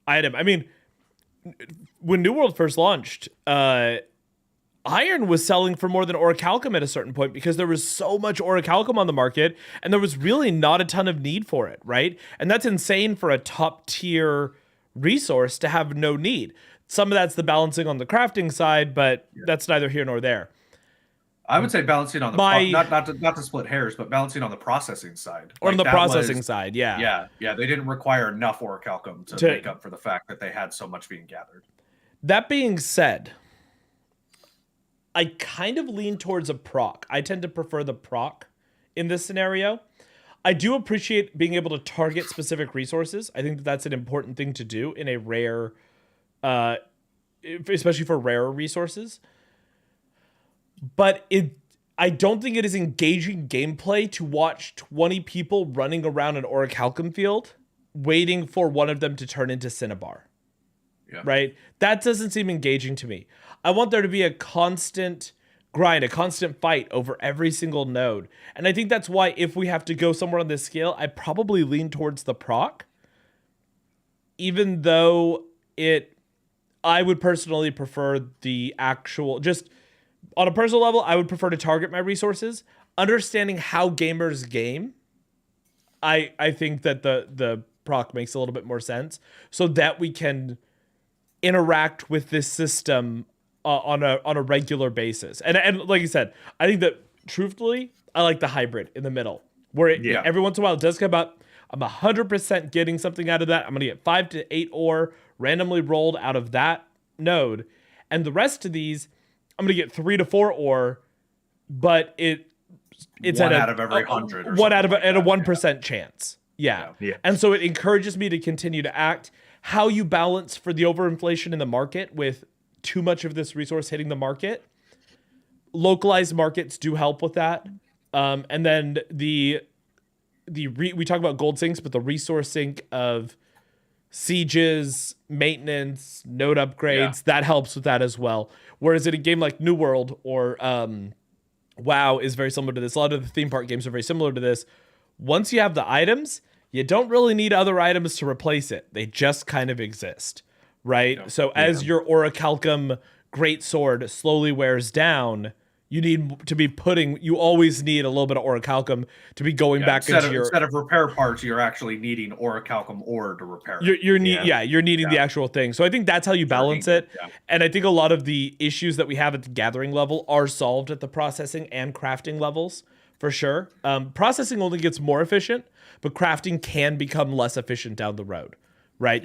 item. I mean, when New World first launched, Iron was selling for more than Orichalcum at a certain point because there was so much Orichalcum on the market and there was really not a ton of need for it, right? And that's insane for a top tier resource to have no need. Some of that's the balancing on the crafting side, but that's neither here nor there. I would say balancing on the not to split hairs, but balancing on the processing side. Or on the processing side, yeah. Yeah. They didn't require enough Orichalcum to make up for the fact that they had so much being gathered. That being said, I kind of lean towards a proc. I tend to prefer the proc in this scenario. I do appreciate being able to target specific resources. I think that's an important thing to do in a rare, especially for rarer resources. But I don't think it is engaging gameplay to watch 20 people running around an Orichalcum field waiting for one of them to turn into Cinnabar. Yeah. Right? That doesn't seem engaging to me. I want there to be a constant grind, a constant fight over every single node. And I think that's why if we have to go somewhere on this scale, I probably lean towards the proc. Even though I would personally prefer the actual, just on a personal level, I would prefer to target my resources. Understanding how gamers game, I think that the proc makes a little bit more sense so that we can interact with this system on a regular basis. And like you said, I think that truthfully, I like the hybrid in the middle where every once in a while it does come up. I'm 100% getting something out of that. I'm going to get 5 to 8 ore randomly rolled out of that node. And the rest of these, I'm going to get 3 to 4 ore, but it's one out of every 100. One out of at a 1% chance. Yeah. And so it encourages me to continue to act. How you balance for the overinflation in the market with too much of this resource hitting the market. Localized markets do help with that. And then we talk about gold sinks, but the resource sink of sieges, maintenance, node upgrades, that helps with that as well. Whereas in a game like New World or WoW is very similar to this. A lot of the theme park games are very similar to this. Once you have the items, you don't really need other items to replace it. They just kind of exist, right? Yeah. So as your Orichalcum greatsword slowly wears down, you always need a little bit of Orichalcum to be going back into your... Instead of repair parts, you're actually needing Orichalcum ore to repair it. You're needing the actual thing. So I think that's how you balance it. Yeah. And I think a lot of the issues that we have at the gathering level are solved at the processing and crafting levels, for sure. Processing only gets more efficient, but crafting can become less efficient down the road, right?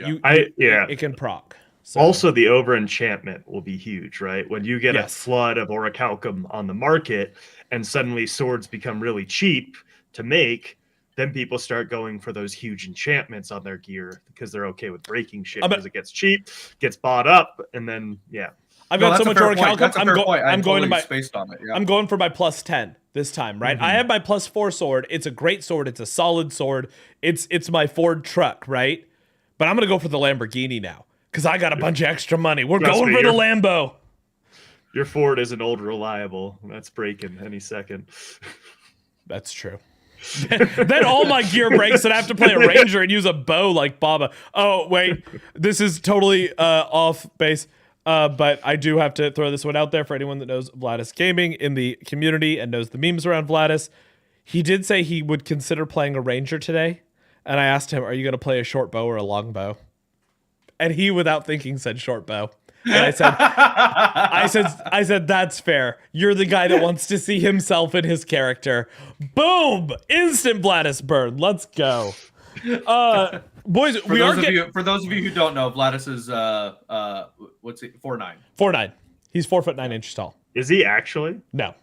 Yeah. It can proc. So. Also, the over enchantment will be huge, right? When you get Yes. a flood of orichalcum on the market, and suddenly swords become really cheap to make, then people start going for those huge enchantments on their gear because they're okay with breaking shit because it gets cheap, gets bought up, and then I've got so much orichalcum. I'm going to my spaced on it. Yeah. I'm going for my +10 this time, right? I have my +4 sword. It's a great sword. It's a solid sword. It's my Ford truck, right? But I'm gonna go for the Lamborghini now because I got a bunch of extra money. We're going for the Lambo. Your Ford isn't old reliable. That's breaking any second. That's true. Then all my gear breaks and I have to play a ranger and use a bow like Baba. Oh wait, this is totally off base. But I do have to throw this one out there for anyone that knows Vladis Gaming in the community and knows the memes around Vladis. He did say he would consider playing a ranger today, and I asked him, "Are you going to play a short bow or a long bow?" And he, without thinking, said short bow. And I said, that's fair. You're the guy that wants to see himself in his character. Boom! Instant Vladis burn. Let's go. Boys, for those of you who don't know, Vladis is what's he 4'9". 4'9". He's 4'9" tall. Is he actually? No.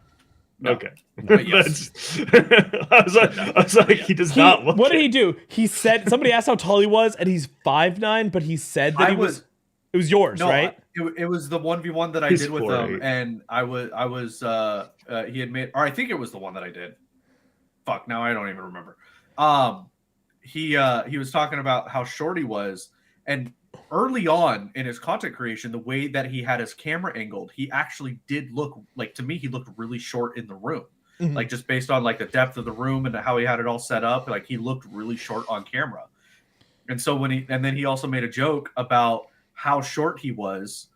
Okay. No. Yes. I was like, he does not look. What did he do? He said somebody asked how tall he was, and he's 5'9", but he said that it was yours, right? It was the 1v1 that I did with him, and I was he had made, or I think it was the one that I did. Fuck, now I don't even remember. He was talking about how short he was, and early on in his content creation, the way that he had his camera angled, he actually did look like, to me, he looked really short in the room. Mm-hmm. Like, just based on like the depth of the room and how he had it all set up, like he looked really short on camera. And so then he also made a joke about how short he was.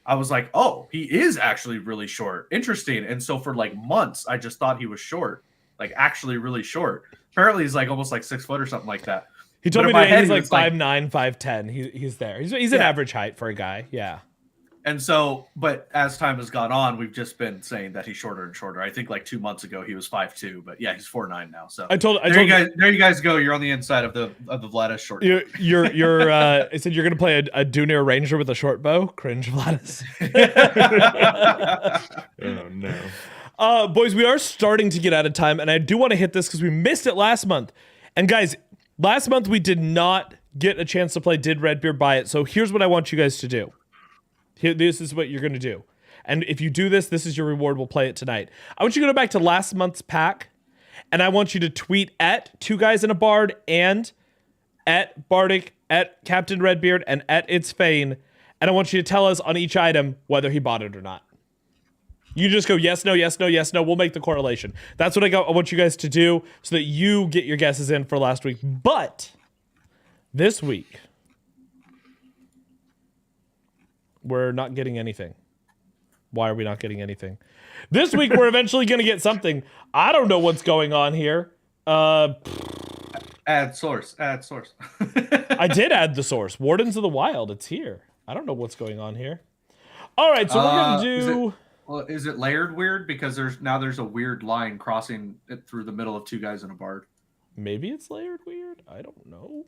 I was like, oh, he is actually really short. Interesting. And so for like months, I just thought he was short, like actually really short. Apparently he's like almost like 6 foot or something like that. He told me today he's like 5'9", 5'10". He's there. He's an average height for a guy. Yeah. And so, but as time has gone on, we've just been saying that he's shorter and shorter. I think like 2 months ago he was 5'2", but yeah, he's 4'9" now. So there you guys go. You're on the inside of the Vladis short. You're I said you're gonna play a Dunir Ranger with a short bow. Cringe, Vladis. Oh no. Boys, we are starting to get out of time, and I do want to hit this because we missed it last month. And guys, last month we did not get a chance to play Did Redbeard Buy It? So here's what I want you guys to do. This is what you're going to do. And if you do this, this is your reward. We'll play it tonight. I want you to go back to last month's pack, and I want you to tweet at Two Guys in a Bard and at Bardic, at Captain Redbeard, and at It's Fane. And I want you to tell us on each item whether he bought it or not. You just go yes, no, yes, no, yes, no. We'll make the correlation. That's what I want you guys to do so that you get your guesses in for last week. But this week, we're not getting anything. Why are we not getting anything? This week, we're eventually going to get something. I don't know what's going on here. Add source. I did add the source. Wardens of the Wild. It's here. I don't know what's going on here. All right, so we're going to do... Is it layered weird? Because there's a weird line crossing it through the middle of Two Guys in a Bard. Maybe it's layered weird. I don't know.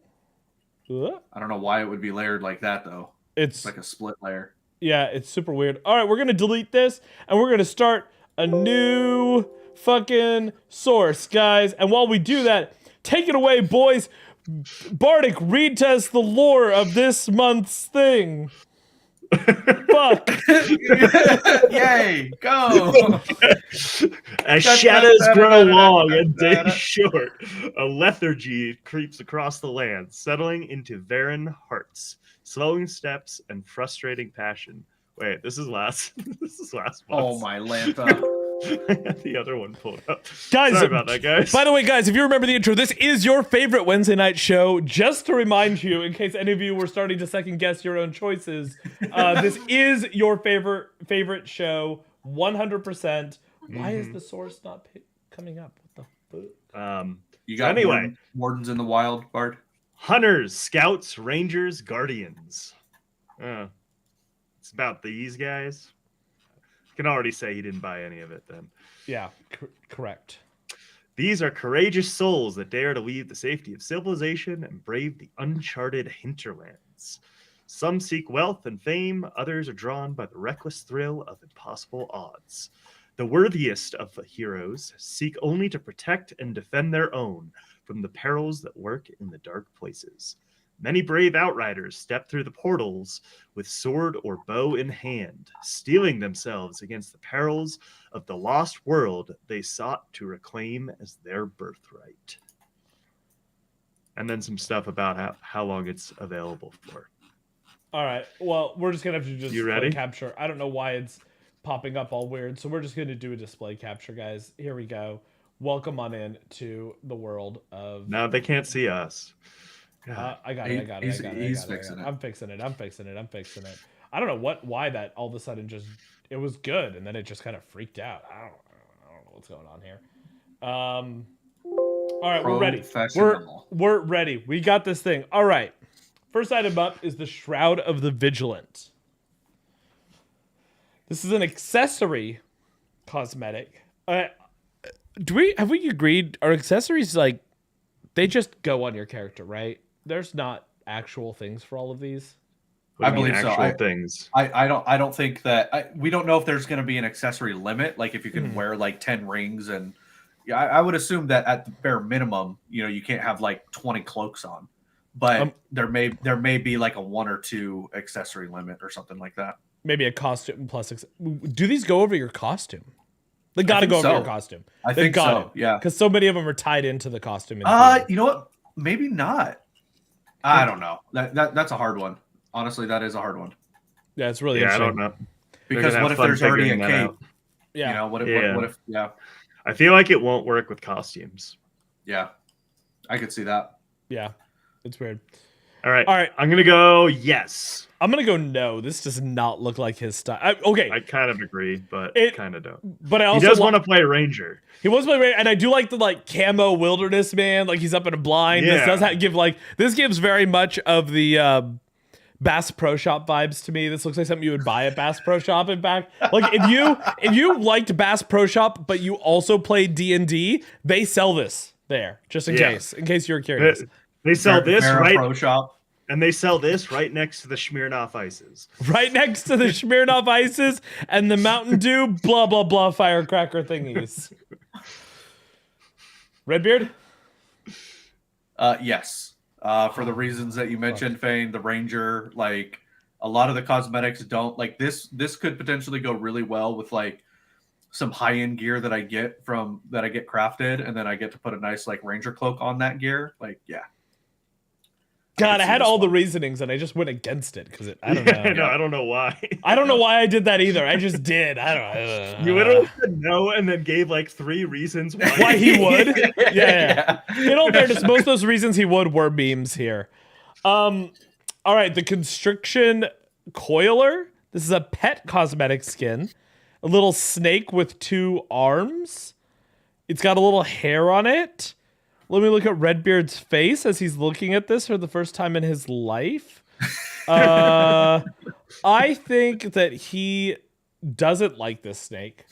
I don't know why it would be layered like that, though. It's like a split layer. Yeah, it's super weird. All right, we're going to delete this, and we're going to start a new fucking source, guys. And while we do that, take it away, boys. Bardic, read to us the lore of this month's thing. Fuck. Yay, go. As shadows grow long and days short, a lethargy creeps across the land, settling into barren hearts, slowing steps, and frustrating passion. Wait, this is last month. Oh my Lanta. I had the other one pulled up. Guys, sorry about that, guys. By the way, guys, if you remember the intro, this is your favorite Wednesday night show. Just to remind you, in case any of you were starting to second guess your own choices, this is your favorite show, 100%. Why is the source not coming up? What the fuck? You got anyway. Wardens in the Wild, Bard? Hunters, Scouts, Rangers, Guardians. It's about these guys. Can already say he didn't buy any of it then. Yeah, correct. These are courageous souls that dare to leave the safety of civilization and brave the uncharted hinterlands. Some seek wealth and fame, others are drawn by the reckless thrill of impossible odds. The worthiest of the heroes seek only to protect and defend their own from the perils that lurk in the dark places. Many brave outriders step through the portals with sword or bow in hand, steeling themselves against the perils of the lost world they sought to reclaim as their birthright. And then some stuff about how long it's available for. All right. Well, we're just going to have to just You ready? capture. I don't know why it's popping up all weird. So we're just going to do a display capture, guys. Here we go. Welcome on in to the world of... Now they can't see us. I got it. He's fixing it. I'm fixing it. I don't know why that all of a sudden just... It was good, and then it just kind of freaked out. I don't know what's going on here. All right, we're ready. We're ready. We got this thing. All right. First item up is the Shroud of the Vigilant. This is an accessory cosmetic. Have we agreed? Are accessories like they just go on your character, right? There's not actual things for all of these. I believe so. Things. I don't think that we don't know if there's going to be an accessory limit, like if you can wear like 10 rings, and I would assume that at the bare minimum, you can't have like 20 cloaks on, but there may be like a 1 or 2 accessory limit or something like that. Maybe a costume plus. Do these go over your costume? They got to go over your costume. I think so. Yeah, because so many of them are tied into the costume. You know what? Maybe not. I don't know. That's a hard one. Honestly, that is a hard one. Yeah, it's really interesting. I don't know. Because what if there's already a cape? Yeah. What if? Yeah. I feel like it won't work with costumes. Yeah, I could see that. Yeah, it's weird. All right. I'm gonna go yes. I'm gonna go no. This does not look like his style. Okay. I kind of agree, but kind of don't. But I also he does want to play Ranger. He wants to play Ranger, and I do like the camo wilderness man. Like he's up in a blind. Yeah. This does give this gives very much of the Bass Pro Shop vibes to me. This looks like something you would buy at Bass Pro Shop. In fact, like if you liked Bass Pro Shop, but you also played D&D, they sell this there just in case you're curious. They sell this right Pro Shop. And they sell this right next to the Smirnoff Ices. Right next to the Smirnoff Ices and the Mountain Dew blah blah blah firecracker thingies. Redbeard? Yes. For the reasons that you mentioned, Fane, the Ranger, like a lot of the cosmetics don't like this. This could potentially go really well with like some high-end gear that I get crafted, and then I get to put a nice like Ranger cloak on that gear. Like, yeah. God, I had all the reasonings and I just went against it because I don't know. No, I don't know why. I don't know why I did that either. I just did. I don't know. You literally said no and then gave like 3 reasons why he would. Yeah. In all fairness, most of those reasons he would were memes here. All right, the Constriction Coiler. This is a pet cosmetic skin. A little snake with 2 arms. It's got a little hair on it. Let me look at Redbeard's face as he's looking at this for the first time in his life. I think that he doesn't like this snake.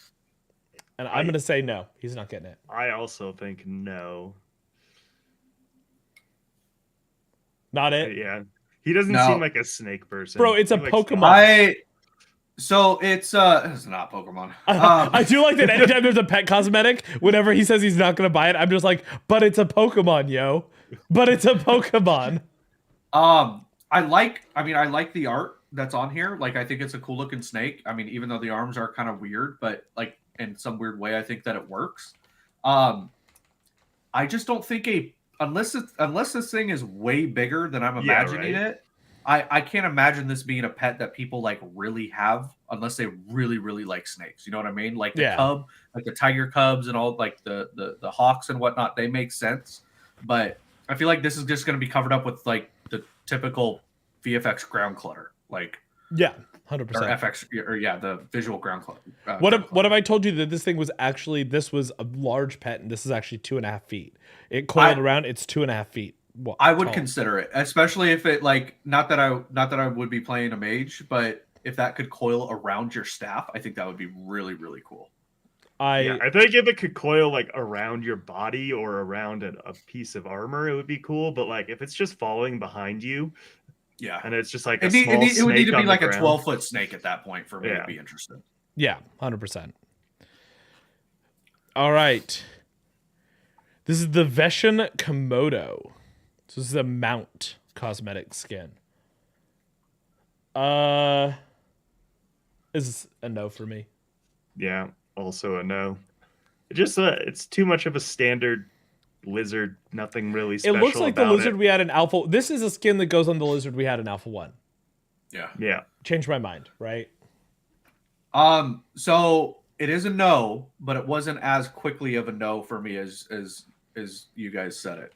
And I'm going to say no. He's not getting it. I also think no. Not it? Yeah. He doesn't seem like a snake person. Bro, it's a Pokemon. So it's not Pokemon. I do like that anytime there's a pet cosmetic, whenever he says he's not going to buy it, I'm just like, but it's a Pokemon, yo. But it's a Pokemon. I like the art that's on here. Like, I think it's a cool looking snake. I mean, even though the arms are kind of weird, but like in some weird way, I think that it works. I just don't think unless this thing is way bigger than I'm imagining it. I can't imagine this being a pet that people like really have unless they really, really like snakes. You know what I mean? Like the cub, like the tiger cubs and all like the hawks and whatnot, they make sense. But I feel like this is just going to be covered up with like the typical VFX ground clutter. Like 100%. Or FX the visual ground clutter. What if I told you that this thing was actually, this was a large pet and this is actually 2.5 feet. It coiled around, it's 2.5 feet. I would consider it, especially if it like not that I would be playing a mage, but if that could coil around your staff, I think that would be really, really cool. I think if it could coil like around your body or around a piece of armor, it would be cool. But like if it's just following behind you, and it's just like it would need to be like a 12-foot snake at that point for me to be interested. Yeah, 100%. All right. This is the Veshin Komodo. So this is a mount cosmetic skin. Is a no for me. Yeah, also a no. It just it's too much of a standard lizard. Nothing really special. It looks like the lizard we had in Alpha. This is a skin that goes on the lizard we had in Alpha 1. Yeah. Changed my mind, right? So it is a no, but it wasn't as quickly of a no for me as you guys said it.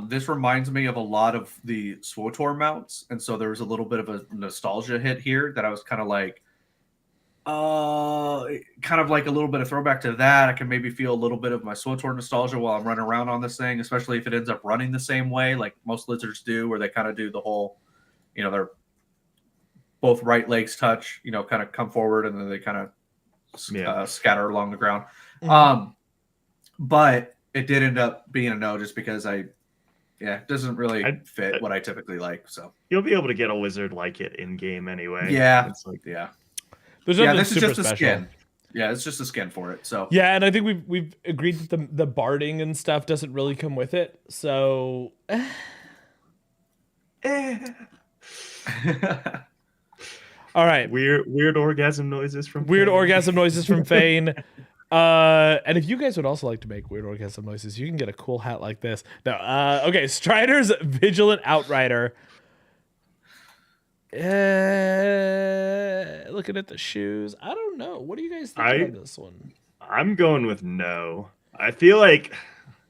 This reminds me of a lot of the SWTOR mounts, and so there was a little bit of a nostalgia hit here that I was kind of like, kind of like a little bit of throwback to that. I can maybe feel a little bit of my SWTOR nostalgia while I'm running around on this thing, especially if it ends up running the same way like most lizards do, where they kind of do the whole, they're both right legs touch, kind of come forward and then they kind of scatter along the ground. Mm-hmm. But it did end up being a no just because it doesn't really fit what I typically like. So you'll be able to get a lizard like it in game anyway. Yeah. It's like, There's nothing this is super just special. a skin. Yeah, it's just a skin for it. So yeah, and I think we've agreed that the barding and stuff doesn't really come with it. So all right. Weird orgasm noises from Fane. And if you guys would also like to make weird orgasm noises, you can get a cool hat like this. No, okay, Strider's Vigilant Outrider. Looking at the shoes, I don't know. What do you guys think about this one? I'm going with no. I feel like,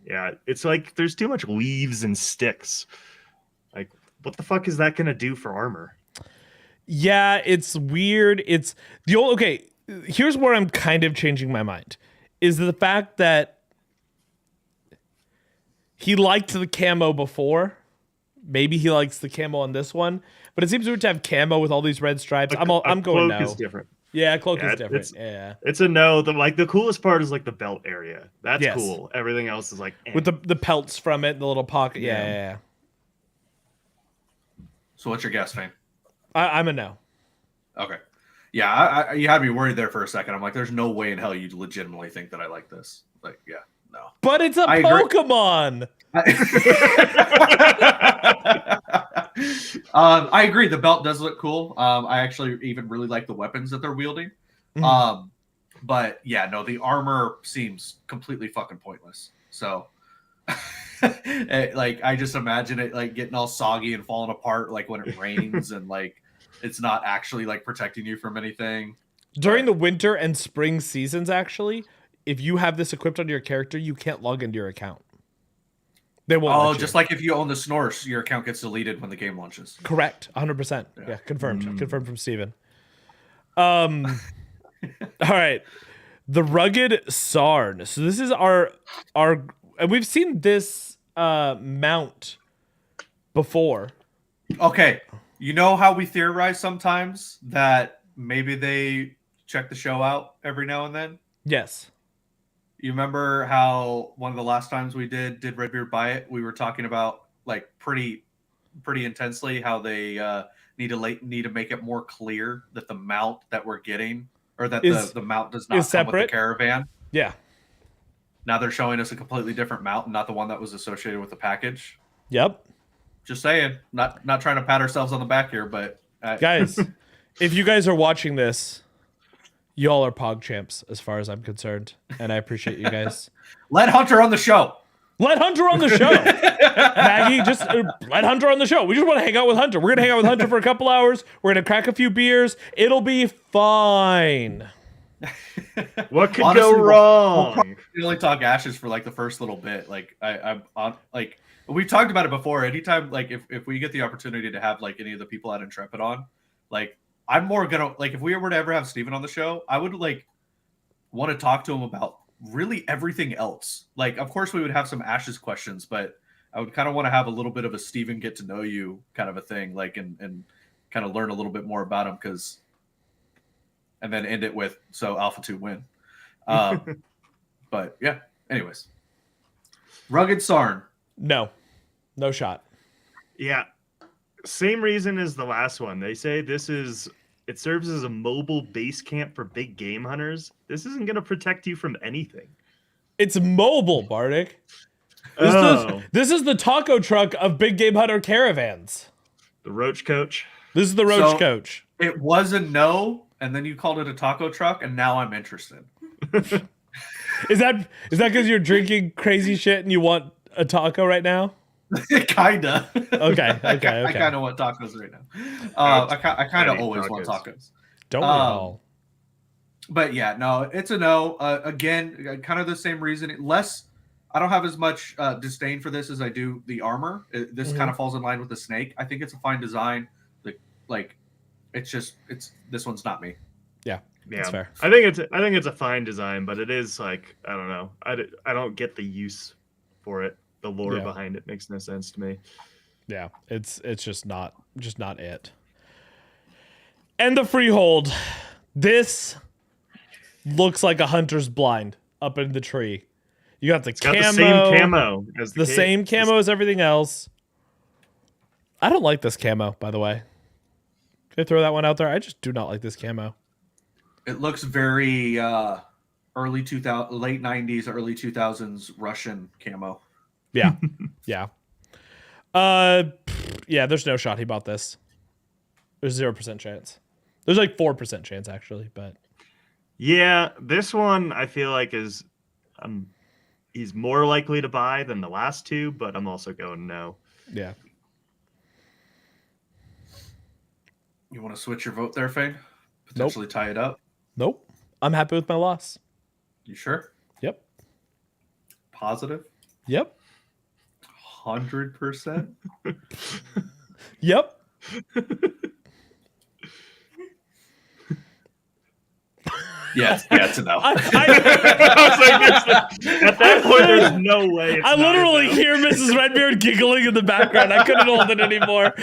it's like there's too much leaves and sticks. Like, what the fuck is that gonna do for armor? Yeah, it's weird. It's the old. Okay, here's where I'm kind of changing my mind. Is the fact that he liked the camo before. Maybe he likes the camo on this one, but it seems weird to have camo with all these red stripes. I'm going no. Cloak is different. Yeah, cloak is different. It's a no. The coolest part is like the belt area. That's cool. Everything else is like with the pelts from it, the little pocket. Yeah. So what's your guess, Fane? I'm a no. Okay. Yeah, you had me worried there for a second. I'm like, there's no way in hell you'd legitimately think that I like this. Like, no. But it's a Pokemon. I agree. The belt does look cool. I actually even really like the weapons that they're wielding. Mm-hmm. But no, the armor seems completely fucking pointless. So, like, I just imagine it like getting all soggy and falling apart, like when it rains, and like it's not actually like protecting you from anything. During the winter and spring seasons, actually, if you have this equipped on your character, you can't log into your account. They won't. Just like if you own the Snorse, your account gets deleted when the game launches. Correct. 100%. Yeah, confirmed. Confirmed from Steven. All right. The Rugged Sarn. So this is our and we've seen this mount before. Okay. You know how we theorize sometimes that maybe they check the show out every now and then? Yes. You remember how one of the last times we did Redbeard buy it, we were talking about like pretty intensely how they need to make it more clear that the mount that we're getting, or that the mount does not come with the caravan. Yeah. Now they're showing us a completely different mount, and not the one that was associated with the package. Yep. Just saying, not trying to pat ourselves on the back here, but guys, if you guys are watching this, y'all are Pog champs as far as I'm concerned, and I appreciate you guys. Let Hunter on the show. Let Hunter on the show. Maggie, just let Hunter on the show. We just want to hang out with Hunter. We're going to hang out with Hunter for a couple hours. We're going to crack a few beers. It'll be fine. What could go wrong? We'll only talk Ashes for like the first little bit. Like I'm like, we've talked about it before. Anytime, like if we get the opportunity to have like any of the people at Intrepid on, like I'm more gonna like, if we were to ever have Steven on the show, I would like want to talk to him about really everything else. Like, of course we would have some Ashes questions, but I would kind of want to have a little bit of a Steven get to know you kind of a thing, like, and kind of learn a little bit more about him, and then end it with, so Alpha 2 win. But yeah, anyways. Rugged Sarn. No shot. Yeah. Same reason as the last one. They say it serves as a mobile base camp for big game hunters. This isn't going to protect you from anything. It's mobile, Bardic. This is the taco truck of big game hunter caravans. The Roach Coach. This is the Roach Coach. It was a no, and then you called it a taco truck, and now I'm interested. Is that because you're drinking crazy shit and you want a taco right now? Kinda. Okay. I kind of want tacos right now. I kind of always want tacos. Don't we all? But yeah, no, it's a no. Again, kind of the same reason. I don't have as much disdain for this as I do the armor. This kind of falls in line with the snake. I think it's a fine design. This one's not me. Yeah, that's fair. I think it's a fine design, but it is like, I don't know. I don't get the use for it. The lore behind it makes no sense to me. Yeah, it's just not it. And the freehold. This looks like a hunter's blind up in the tree. You got the camo. Got the same camo as the same camo as everything else. I don't like this camo, by the way. Can I throw that one out there? I just do not like this camo. It looks very late 90s, early 2000s Russian camo. Yeah. Yeah. Yeah, there's no shot he bought this. There's 0% chance. There's like 4% chance actually, but yeah, this one I feel like is he's more likely to buy than the last two, but I'm also going no. Yeah. You want to switch your vote there, Fane? Potentially tie it up? Nope. I'm happy with my loss. You sure? Yep. Positive? Yep. 100%? Yep. Yeah, it's a no. I was like, at that point, there's no way. I literally hear Mrs. Redbeard giggling in the background. I couldn't hold it anymore.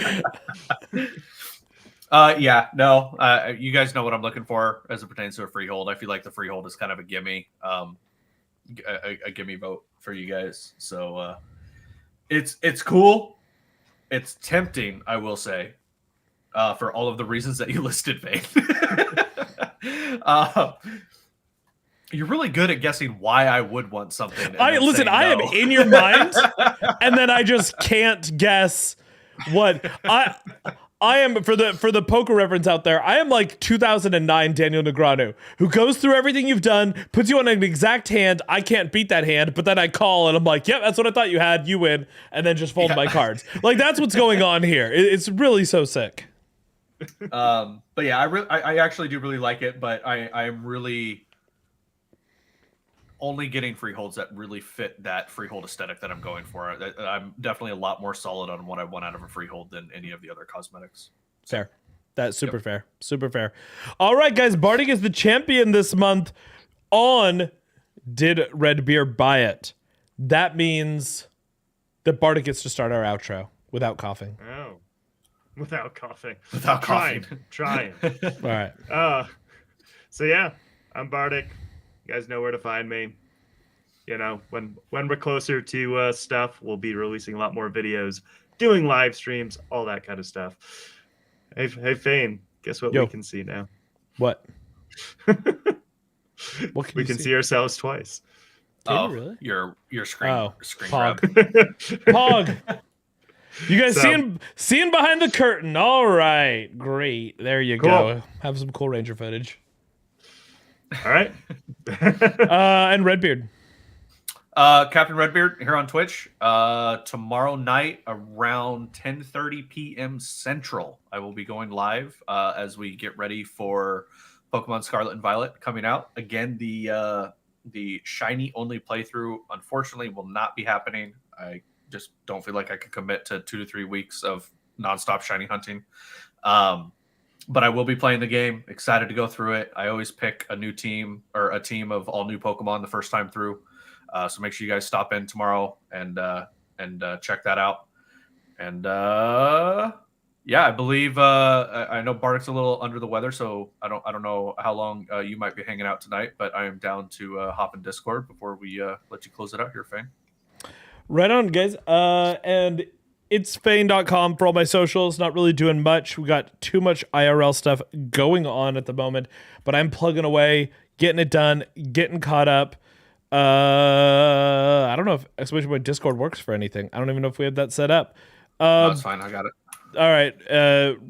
Yeah, no. You guys know what I'm looking for as it pertains to a freehold. I feel like the freehold is kind of a gimme, a gimme vote for you guys. So it's cool. It's tempting, I will say, for all of the reasons that you listed, Vane. You're really good at guessing why I would want something. I am in your mind, and then I just can't guess what I am for the poker reference out there. I am like 2009 Daniel Negreanu, who goes through everything you've done, puts you on an exact hand. I can't beat that hand, but then I call and I'm like, yep, that's what I thought you had. You win, and then just fold my cards. Like that's what's going on here. It's really so sick. But yeah, I actually do really like it, but I'm really only getting freeholds that really fit that freehold aesthetic that I'm going for. I'm definitely a lot more solid on what I want out of a freehold than any of the other cosmetics. Fair. That's super fair. Super fair. All right, guys. Bardic is the champion this month on Did Redbeard Buy It? That means that Bardic gets to start our outro without coughing. Oh. Without coughing. Without coughing. Trying. All right. So yeah, I'm Bardic. You guys know where to find me. You know, when we're closer to stuff, we'll be releasing a lot more videos, doing live streams, all that kind of stuff. Hey Fane, guess what we can see now? What? What we can see ourselves twice. Can you really? Your screen Pog. grab. Pog. You guys seeing behind the curtain. All right. Great. There you go. Have some cool Ranger footage. All right. And Redbeard. Captain Redbeard here on Twitch. Tomorrow night around 10:30 p.m. Central, I will be going live as we get ready for Pokemon Scarlet and Violet coming out. Again, the shiny only playthrough unfortunately will not be happening. I just don't feel like I could commit to 2 to 3 weeks of nonstop shiny hunting. But I will be playing the game. Excited to go through it. I always pick a new team or a team of all new Pokemon the first time through. So make sure you guys stop in tomorrow and check that out. And Yeah, I believe I know Bardick's a little under the weather, so I don't know how long you might be hanging out tonight, but I am down to hop in Discord before we let you close it out here, Fane. Right on, guys. And it's Fane.com for all my socials. Not really doing much. We got too much IRL stuff going on at the moment, but I'm plugging away, getting it done, getting caught up. I don't know if exclamation point Discord works for anything. I don't even know if we have that set up. No, it's fine. I got it. All right.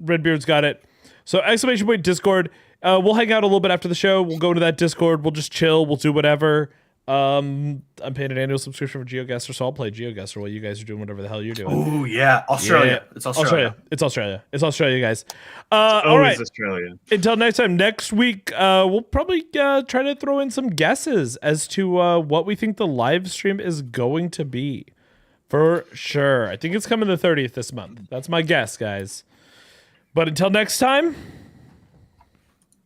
Redbeard's got it. So exclamation point Discord. We'll hang out a little bit after the show. We'll go to that Discord. We'll just chill. We'll do whatever. I'm paying an annual subscription for GeoGuessr, so I'll play GeoGuessr while you guys are doing whatever the hell you're doing. Oh yeah, Australia. Yeah. It's Australia. It's Australia. It's Australia, guys. All right. Australia. Until next time, next week, we'll probably try to throw in some guesses as to what we think the live stream is going to be. For sure. I think it's coming the 30th this month. That's my guess, guys. But until next time.